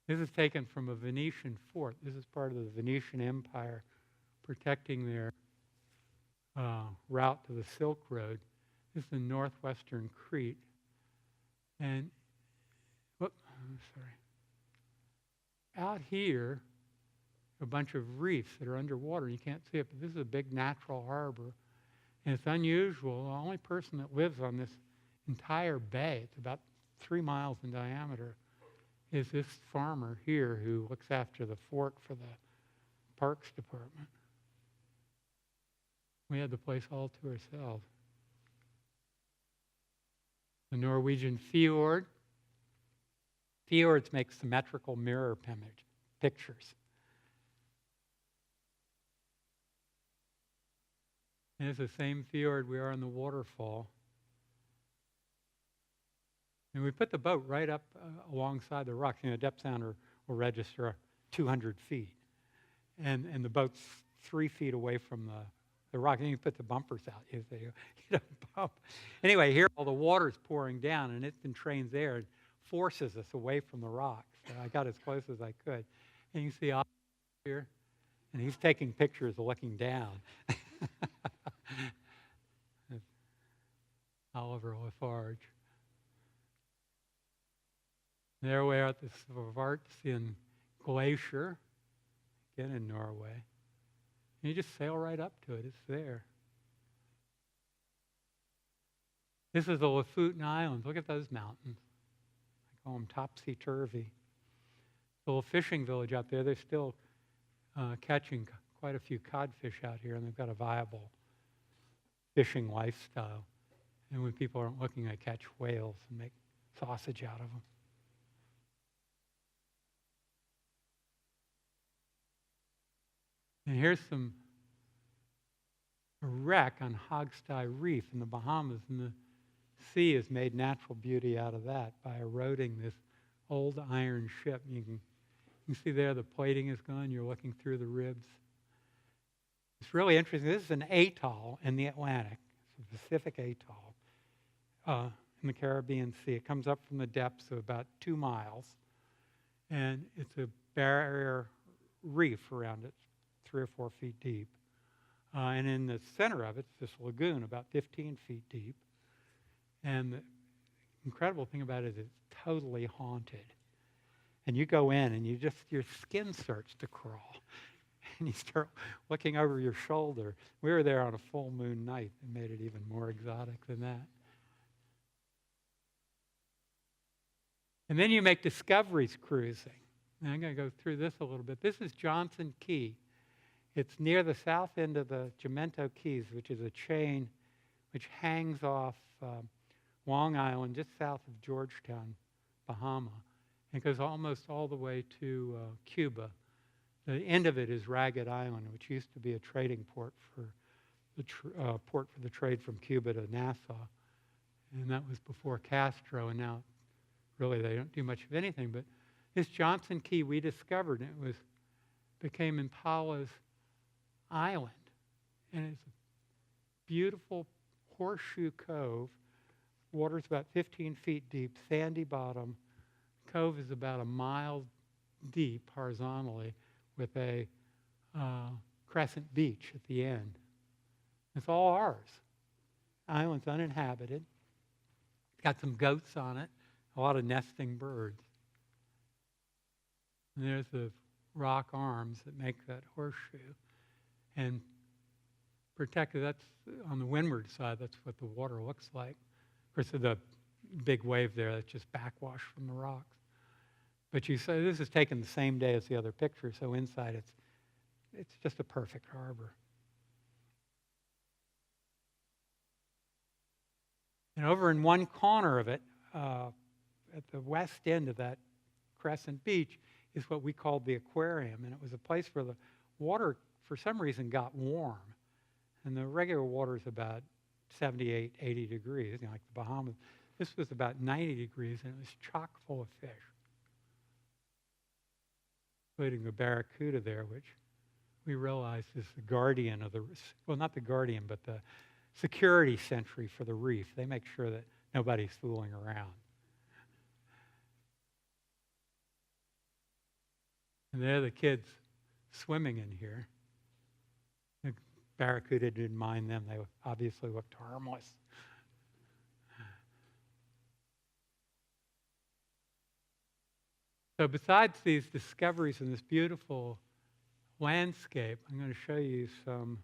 This is taken from a Venetian fort. This is part of the Venetian Empire protecting their route to the Silk Road. This is in northwestern Crete. And, out here, a bunch of reefs that are underwater. You can't see it, but this is a big natural harbor. And it's unusual. The only person that lives on this entire bay, it's about 3 miles in diameter, is this farmer here who looks after the fort for the Parks Department. We had the place all to ourselves. The Norwegian fjord. Fjords make symmetrical mirror pictures. And it's the same fjord we are in the waterfall. And we put the boat right up alongside the rocks. You know, depth sounder will register 200 feet. And the boat's 3 feet away from the rock. And you put the bumpers out. You don't bump. Anyway, here all the water's pouring down, and it's been trained there. It forces us away from the rocks. So I got as close as I could. And you see Oliver here, and he's taking pictures looking down. Oliver Lafarge. There we are at the Svartsen Glacier, again in Norway. And you just sail right up to it. It's there. This is the Lofoten Islands. Look at those mountains. I call them topsy-turvy. The little fishing village out there, they're still catching quite a few codfish out here, and they've got a viable fishing lifestyle. And when people aren't looking, they catch whales and make sausage out of them. And here's a wreck on Hogstye Reef in the Bahamas, and the sea has made natural beauty out of that by eroding this old iron ship. You can see there the plating is gone. You're looking through the ribs. It's really interesting. This is an atoll in the Atlantic. It's a Pacific atoll in the Caribbean Sea. It comes up from the depths of about 2 miles, and it's a barrier reef around it, 3 or 4 feet deep. And in the center of it, it's this lagoon about 15 feet deep. And the incredible thing about it is it's totally haunted. And you go in and your skin starts to crawl. And you start looking over your shoulder. We were there on a full moon night and made it even more exotic than that. And then you make discoveries cruising. And I'm going to go through this a little bit. This is Johnson Key. It's near the south end of the Jamendo Keys, which is a chain which hangs off Long Island, just south of Georgetown, Bahama. It goes almost all the way to Cuba. The end of it is Ragged Island, which used to be a trading port for the trade from Cuba to Nassau. And that was before Castro, and now really they don't do much of anything. But this Johnson Key we discovered, and it became Impala's island. And it's a beautiful horseshoe cove. Water's about 15 feet deep, sandy bottom. Cove is about 1 mile deep horizontally with a crescent beach at the end. It's all ours. The island's uninhabited. It's got some goats on it, a lot of nesting birds. And there's the rock arms that make that horseshoe. And protected, that's on the windward side, that's what the water looks like. Of course, the big wave there, that's just backwash from the rocks. But you say this is taken the same day as the other picture, so inside it's just a perfect harbor. And over in one corner of it, at the west end of that Crescent beach, is what we called the aquarium. And it was a place where the water, for some reason, got warm. And the regular water is about 78, 80 degrees, like the Bahamas. This was about 90 degrees, and it was chock full of fish, including the barracuda there, which we realized is the guardian of well, not the guardian, but the security sentry for the reef. They make sure that nobody's fooling around. And there are the kids swimming in here. The barracuda didn't mind them. They obviously looked harmless. So besides these discoveries in this beautiful landscape, I'm going to show you some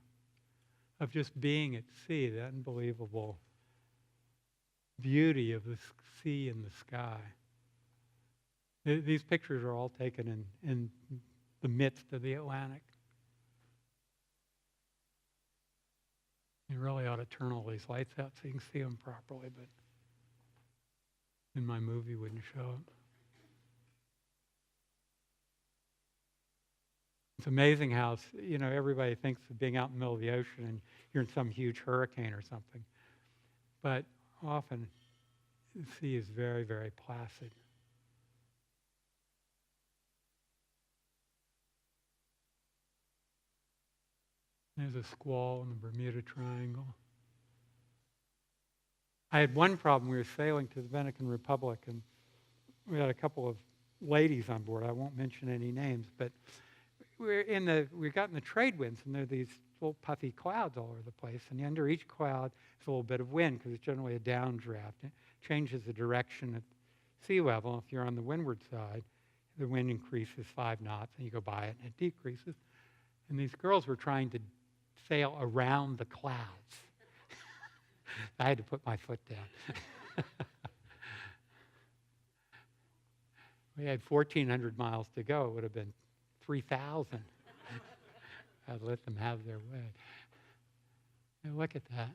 of just being at sea, the unbelievable beauty of the sea and the sky. These pictures are all taken in the midst of the Atlantic. You really ought to turn all these lights out so you can see them properly, but in my movie wouldn't show it. It's amazing how, everybody thinks of being out in the middle of the ocean and you're in some huge hurricane or something. But often the sea is very, very placid. There's a squall in the Bermuda Triangle. I had one problem. We were sailing to the Dominican Republic, and we had a couple of ladies on board. I won't mention any names, but we got in the trade winds, and there are these little puffy clouds all over the place. And under each cloud is a little bit of wind, because it's generally a downdraft. It changes the direction at sea level. If you're on the windward side, the wind increases 5 knots, and you go by it, and it decreases. And these girls were trying to sail around the clouds. I had to put my foot down. We had 1,400 miles to go. It would have been 3,000. I'd let them have their way. And look at that.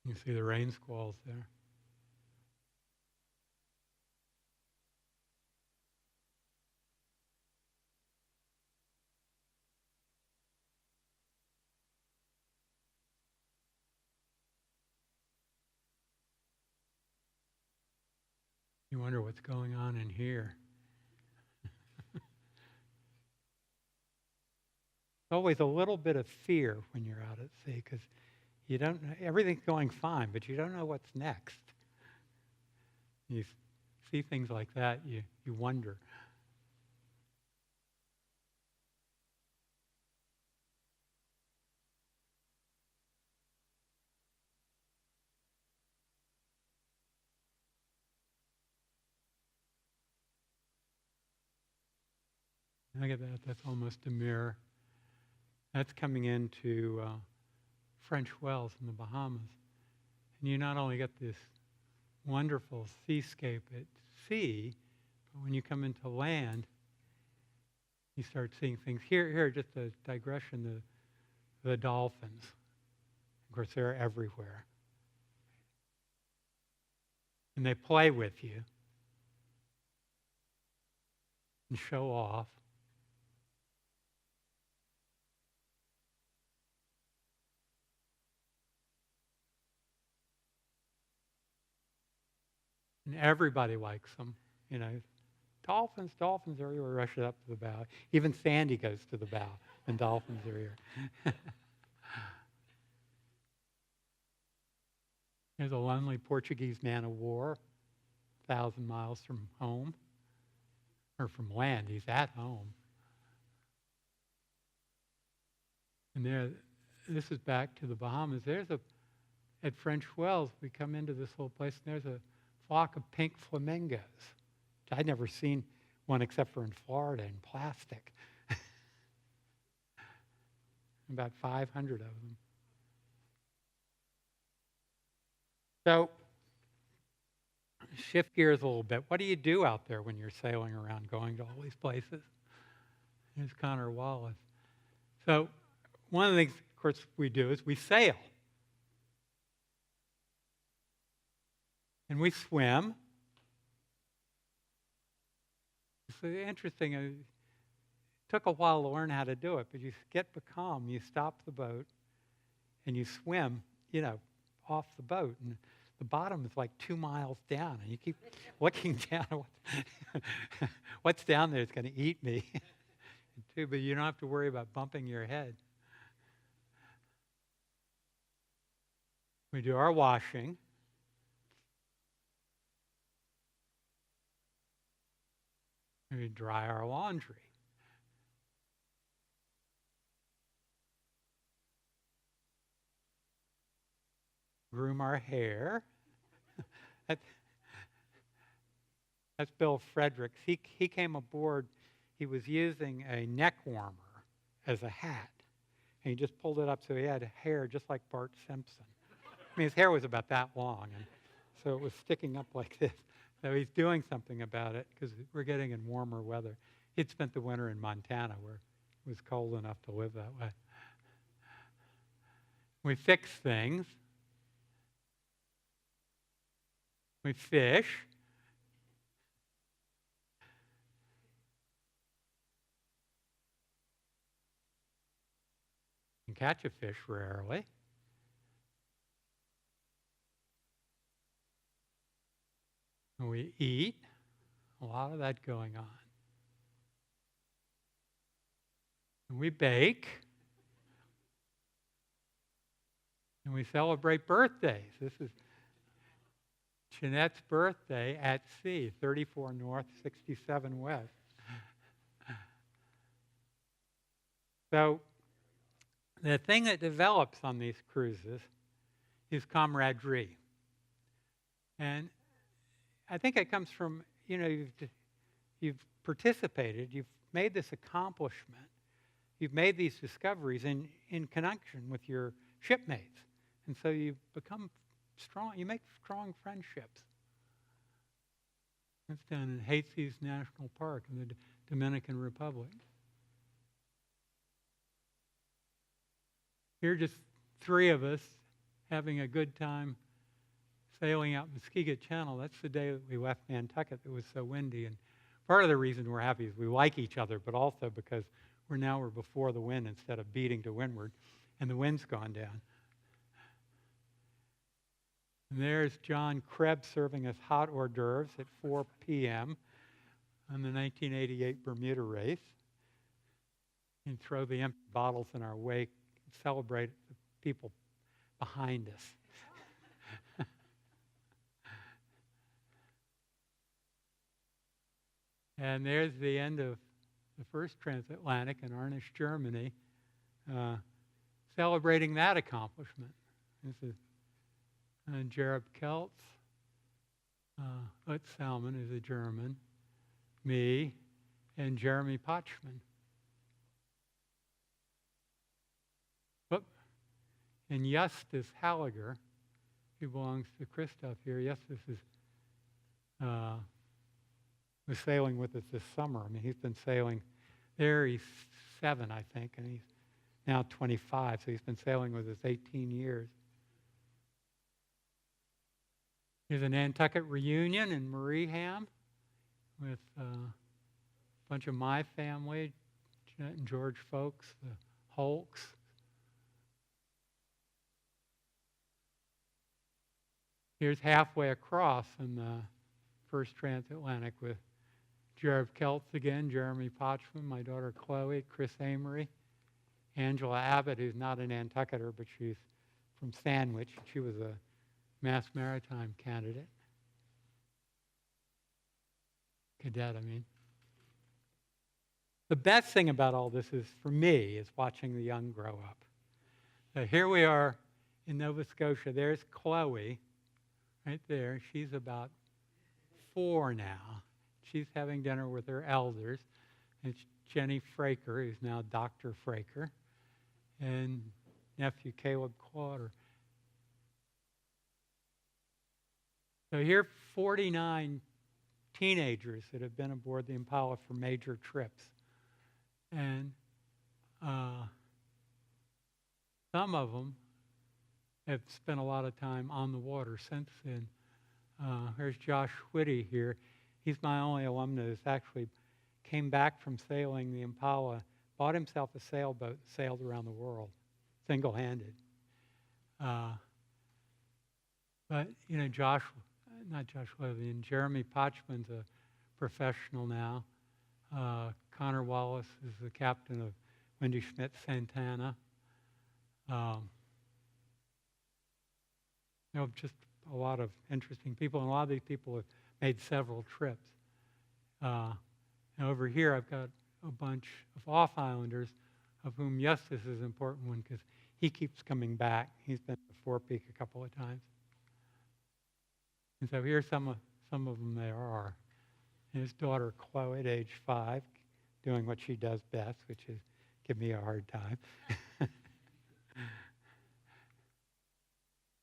You see the rain squalls there. You wonder what's going on in here. There's always a little bit of fear when you're out at sea, because you don't know, everything's going fine, but you don't know what's next. You see things like that, you wonder. Look at that, that's almost a mirror. That's coming into French Wells in the Bahamas. And you not only get this wonderful seascape at sea, but when you come into land, you start seeing things. Here, just a digression, the dolphins. Of course, they're everywhere. And they play with you and show off. And everybody likes them, Dolphins everywhere, rush up to the bow. Even Sandy goes to the bow, and dolphins are here. There's a lonely Portuguese man of war, 1,000 miles from home, or from land. He's at home. And this is back to the Bahamas. At French Wells, we come into this little place, and there's a flock of pink flamingos. I'd never seen one except for in Florida in plastic. About 500 of them. So, shift gears a little bit. What do you do out there when you're sailing around, going to all these places? Here's Connor Wallace. So, one of the things, of course, we do is we sail. And we swim. It's interesting. It took a while to learn how to do it, but you get calm, you stop the boat, and you swim, off the boat. And the bottom is like 2 miles down, and you keep looking down. What's down there is going to eat me, too, but you don't have to worry about bumping your head. We do our washing. We dry our laundry. Groom our hair. That's Bill Fredericks. He came aboard. He was using a neck warmer as a hat. And he just pulled it up so he had hair just like Bart Simpson. I mean, his hair was about that long, and so it was sticking up like this. So he's doing something about it because we're getting in warmer weather. He'd spent the winter in Montana where it was cold enough to live that way. We fix things. We fish. You can catch a fish rarely. And we eat. A lot of that going on. And we bake. And we celebrate birthdays. This is Jeanette's birthday at sea, 34 north, 67 west. So the thing that develops on these cruises is camaraderie. And I think it comes from, you've participated, you've made this accomplishment, you've made these discoveries in connection with your shipmates. And so you become strong, you make strong friendships. That's down in Haiti's National Park in the Dominican Republic. Here are just three of us having a good time sailing out Muskegon Channel. That's the day that we left Nantucket. It was so windy. And part of the reason we're happy is we like each other, but also because we're before the wind instead of beating to windward, and the wind's gone down. And there's John Krebs serving us hot hors d'oeuvres at 4 p.m. on the 1988 Bermuda race. And throw the empty bottles in our wake and celebrate the people behind us. And there's the end of the first transatlantic in Arnisch, Germany, celebrating that accomplishment. This is Jared Keltz, Utz Salmon is a German, me, and Jeremy Potchman. Whoop. And Justus Halliger, he belongs to Christoph here. Justus was sailing with us this summer. I mean, he's been sailing there. He's 7, I think, and he's now 25, so he's been sailing with us 18 years. Here's a Nantucket reunion in Mariehamn with a bunch of my family, Jeanette and George folks, the Holks. Here's halfway across in the first transatlantic with Jared Keltz again, Jeremy Potchman, my daughter Chloe, Chris Amory, Angela Abbott, who's not a Nantucketer, but she's from Sandwich. She was a Mass Maritime candidate. Cadet, I mean. The best thing about all this is, for me, is watching the young grow up. So here we are in Nova Scotia. There's Chloe, right there. She's about 4 now. She's having dinner with her elders. It's Jenny Fraker, who's now Dr. Fraker, and nephew Caleb Clauder. So here are 49 teenagers that have been aboard the Impala for major trips. And some of them have spent a lot of time on the water since then. Here's Josh Whitty here. He's my only alumnus who's actually came back from sailing the Impala, bought himself a sailboat, sailed around the world, single-handed. But, not Josh Levy, Jeremy Potchman's a professional now. Connor Wallace is the captain of Wendy Schmidt Santana. just a lot of interesting people, and a lot of these people have made several trips. And over here, I've got a bunch of off-islanders, of whom Justus is an important one because he keeps coming back. He's been to Four Peak a couple of times. And so here's some of them there are. His daughter, Chloe, at age 5, doing what she does best, which is give me a hard time.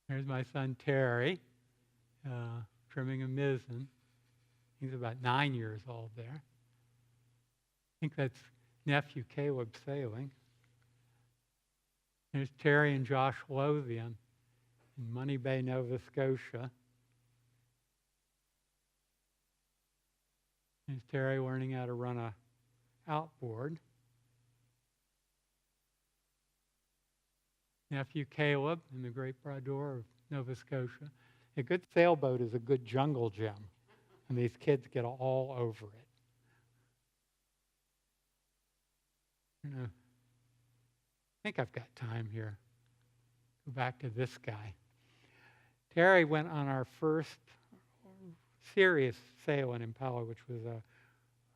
There's my son, Terry, trimming a mizzen. He's about 9 years old there. I think that's nephew Caleb sailing. There's Terry and Josh Lothian in Money Bay, Nova Scotia. There's Terry learning how to run a outboard. Nephew Caleb in the Great Bras-d'Or of Nova Scotia. A good sailboat is a good jungle gym, and these kids get all over it. I think I've got time here. Go back to this guy. Terry went on our first serious sail in Impala, which was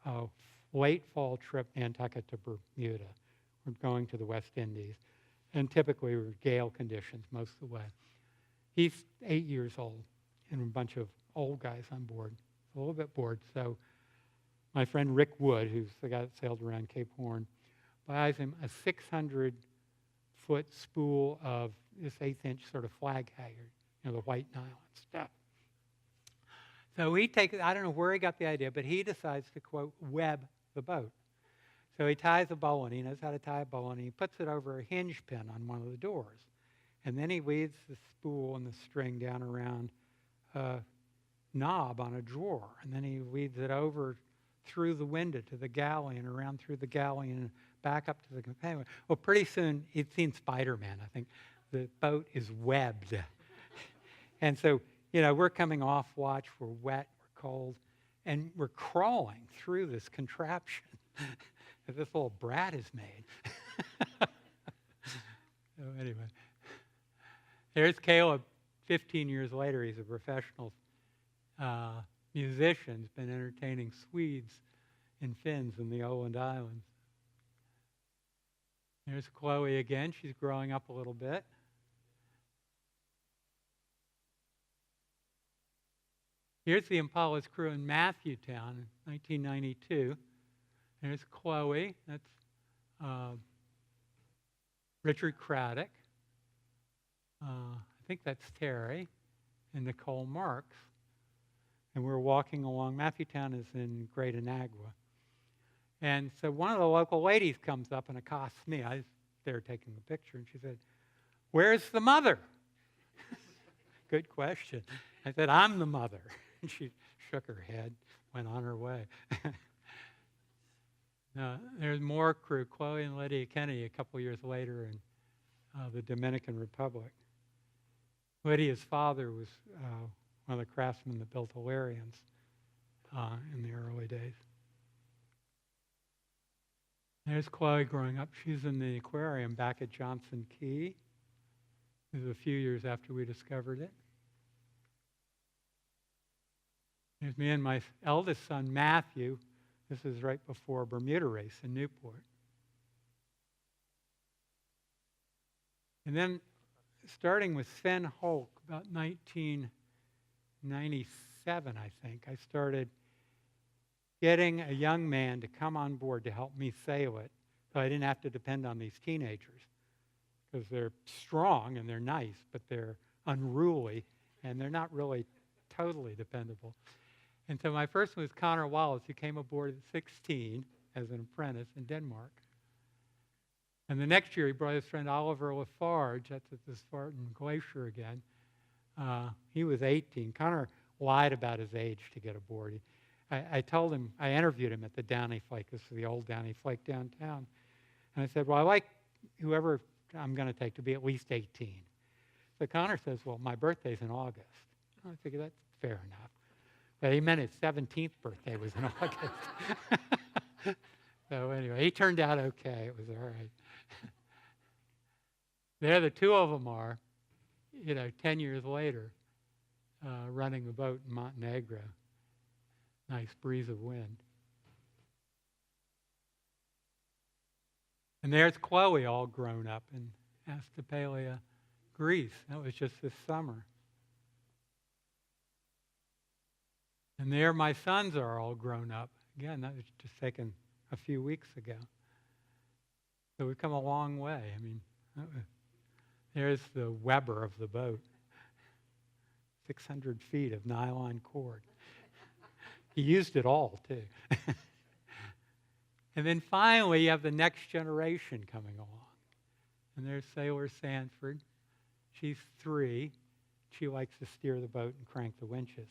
a late fall trip, Nantucket to Bermuda. We're going to the West Indies. And typically, we were gale conditions most of the way. He's 8 years old, and a bunch of old guys on board. A little bit bored. So my friend Rick Wood, who's the guy that sailed around Cape Horn, buys him a 600-foot spool of this 1/8-inch sort of flag halyard, the white nylon stuff. So he takes, I don't know where he got the idea, but he decides to, quote, web the boat. So he ties a bowline. He knows how to tie a bowline. He puts it over a hinge pin on one of the doors. And then he weaves the spool and the string down around a knob on a drawer. And then he weaves it over through the window to the galley and around through the galley and back up to the companion. Well, pretty soon, he'd seen Spider-Man, I think. The boat is webbed. And so, we're coming off watch. We're wet. We're cold. And we're crawling through this contraption that this little brat has made. So anyway, there's Caleb. 15 years later, he's a professional musician. He's been entertaining Swedes and Finns in the Åland Islands. There's Chloe again. She's growing up a little bit. Here's the Impala's crew in Matthewtown in 1992. There's Chloe. That's Richard Craddock. I think that's Terry and Nicole Marks. And we're walking along. Matthewtown is in Great Anagua. And so one of the local ladies comes up and accosts me. I was there taking a picture, and she said, "Where's the mother?" Good question. I said, "I'm the mother." And she shook her head, went on her way. There's more crew, Chloe and Lydia Kennedy, a couple years later in the Dominican Republic. Lydia's father was one of the craftsmen that built Alerions in the early days. There's Chloe growing up. She's in the aquarium back at Johnson Key. This is a few years after we discovered it. There's me and my eldest son, Matthew. This is right before Bermuda race in Newport. And then starting with Sven Holk, about 1997, I think, I started getting a young man to come on board to help me sail it so I didn't have to depend on these teenagers because they're strong and they're nice, but they're unruly and they're not really totally dependable. And so my first one was Connor Wallace, who came aboard at 16 as an apprentice in Denmark. And the next year, he brought his friend Oliver Lafarge. That's at the Spartan Glacier again. He was 18. Connor lied about his age to get aboard. I told him, I interviewed him at the Downey Flake. This is the old Downey Flake downtown. And I said, well, I like whoever I'm going to take to be at least 18. So Connor says, well, my birthday's in August. I figured that's fair enough. But he meant his 17th birthday was in August. So anyway, he turned out okay. It was all right. There the two of them are 10 years later, running a boat in Montenegro. Nice breeze of wind. And there's Chloe all grown up in Astapelia, Greece. That was just this summer. And there my sons are all grown up. Again, that was just taken a few weeks ago. So we've come a long way. I mean, there's the Weber of the boat. 600 feet of nylon cord. He used it all, too. And then finally, you have the next generation coming along. And there's Sailor Sanford. She's 3. She likes to steer the boat and crank the winches.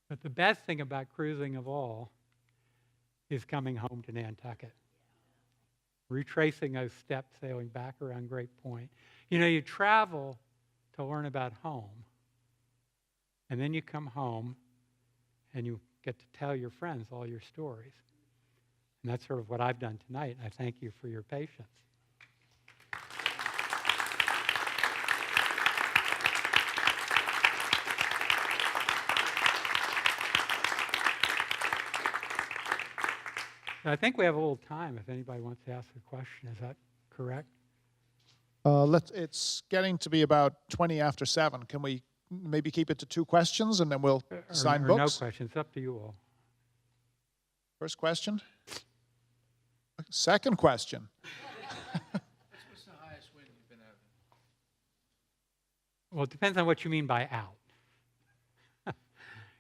But the best thing about cruising of all is coming home to Nantucket. Retracing those steps, sailing back around Great Point. You travel to learn about home. And then you come home and you get to tell your friends all your stories. And that's sort of what I've done tonight. I thank you for your patience. I think we have a little time if anybody wants to ask a question. Is that correct? It's getting to be about 20 after 7. Can we maybe keep it to 2 questions and then we'll sign or books? No questions. It's up to you all. First question. Second question. What's the highest wind you've been having? Well, it depends on what you mean by out.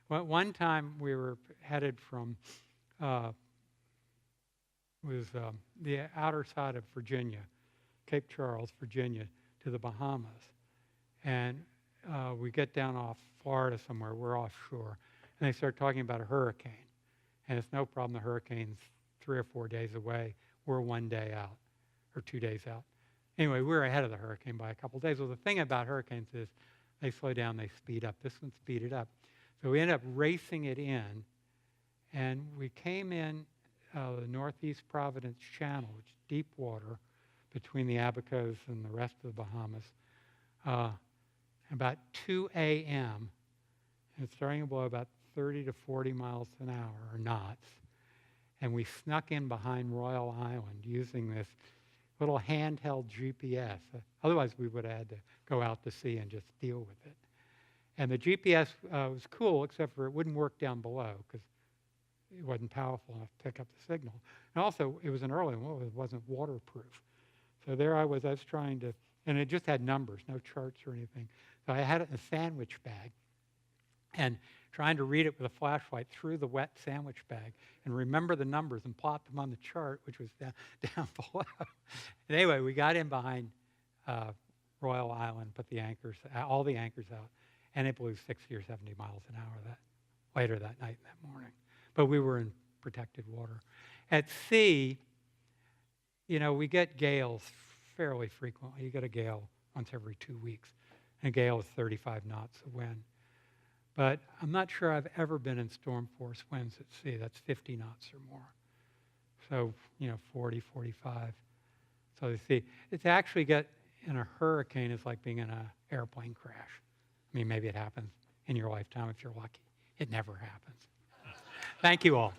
Well, one time we were headed from the outer side of Virginia, Cape Charles, Virginia, to the Bahamas. And we get down off Florida somewhere, we're offshore, and they start talking about a hurricane. And it's no problem, the hurricane's 3 or 4 days away. We're 1 day out, or 2 days out. Anyway, we're ahead of the hurricane by a couple of days. Well, the thing about hurricanes is they slow down, they speed up. This one speeded up. So we ended up racing it in, and we came in the Northeast Providence Channel, which is deep water between the Abacos and the rest of the Bahamas, about 2 a.m. And it's starting to blow about 30 to 40 miles an hour, or knots. And we snuck in behind Royal Island using this little handheld GPS. Otherwise, we would have had to go out to sea and just deal with it. And the GPS was cool, except for it wouldn't work down below because it wasn't powerful enough to pick up the signal. And also, it was an early one. It wasn't waterproof. So there I was trying to, and it just had numbers, no charts or anything. So I had it in a sandwich bag and trying to read it with a flashlight through the wet sandwich bag and remember the numbers and plot them on the chart, which was down below. And anyway, we got in behind Royal Island, put the anchors, all the anchors out, and it blew 60 or 70 miles an hour later that night and that morning. But we were in protected water. At sea, we get gales fairly frequently. You get a gale once every 2 weeks. And a gale is 35 knots of wind. But I'm not sure I've ever been in storm force winds at sea. That's 50 knots or more. So, 40, 45. So you see, it's actually get in a hurricane is like being in an airplane crash. I mean, maybe it happens in your lifetime if you're lucky. It never happens. Thank you all.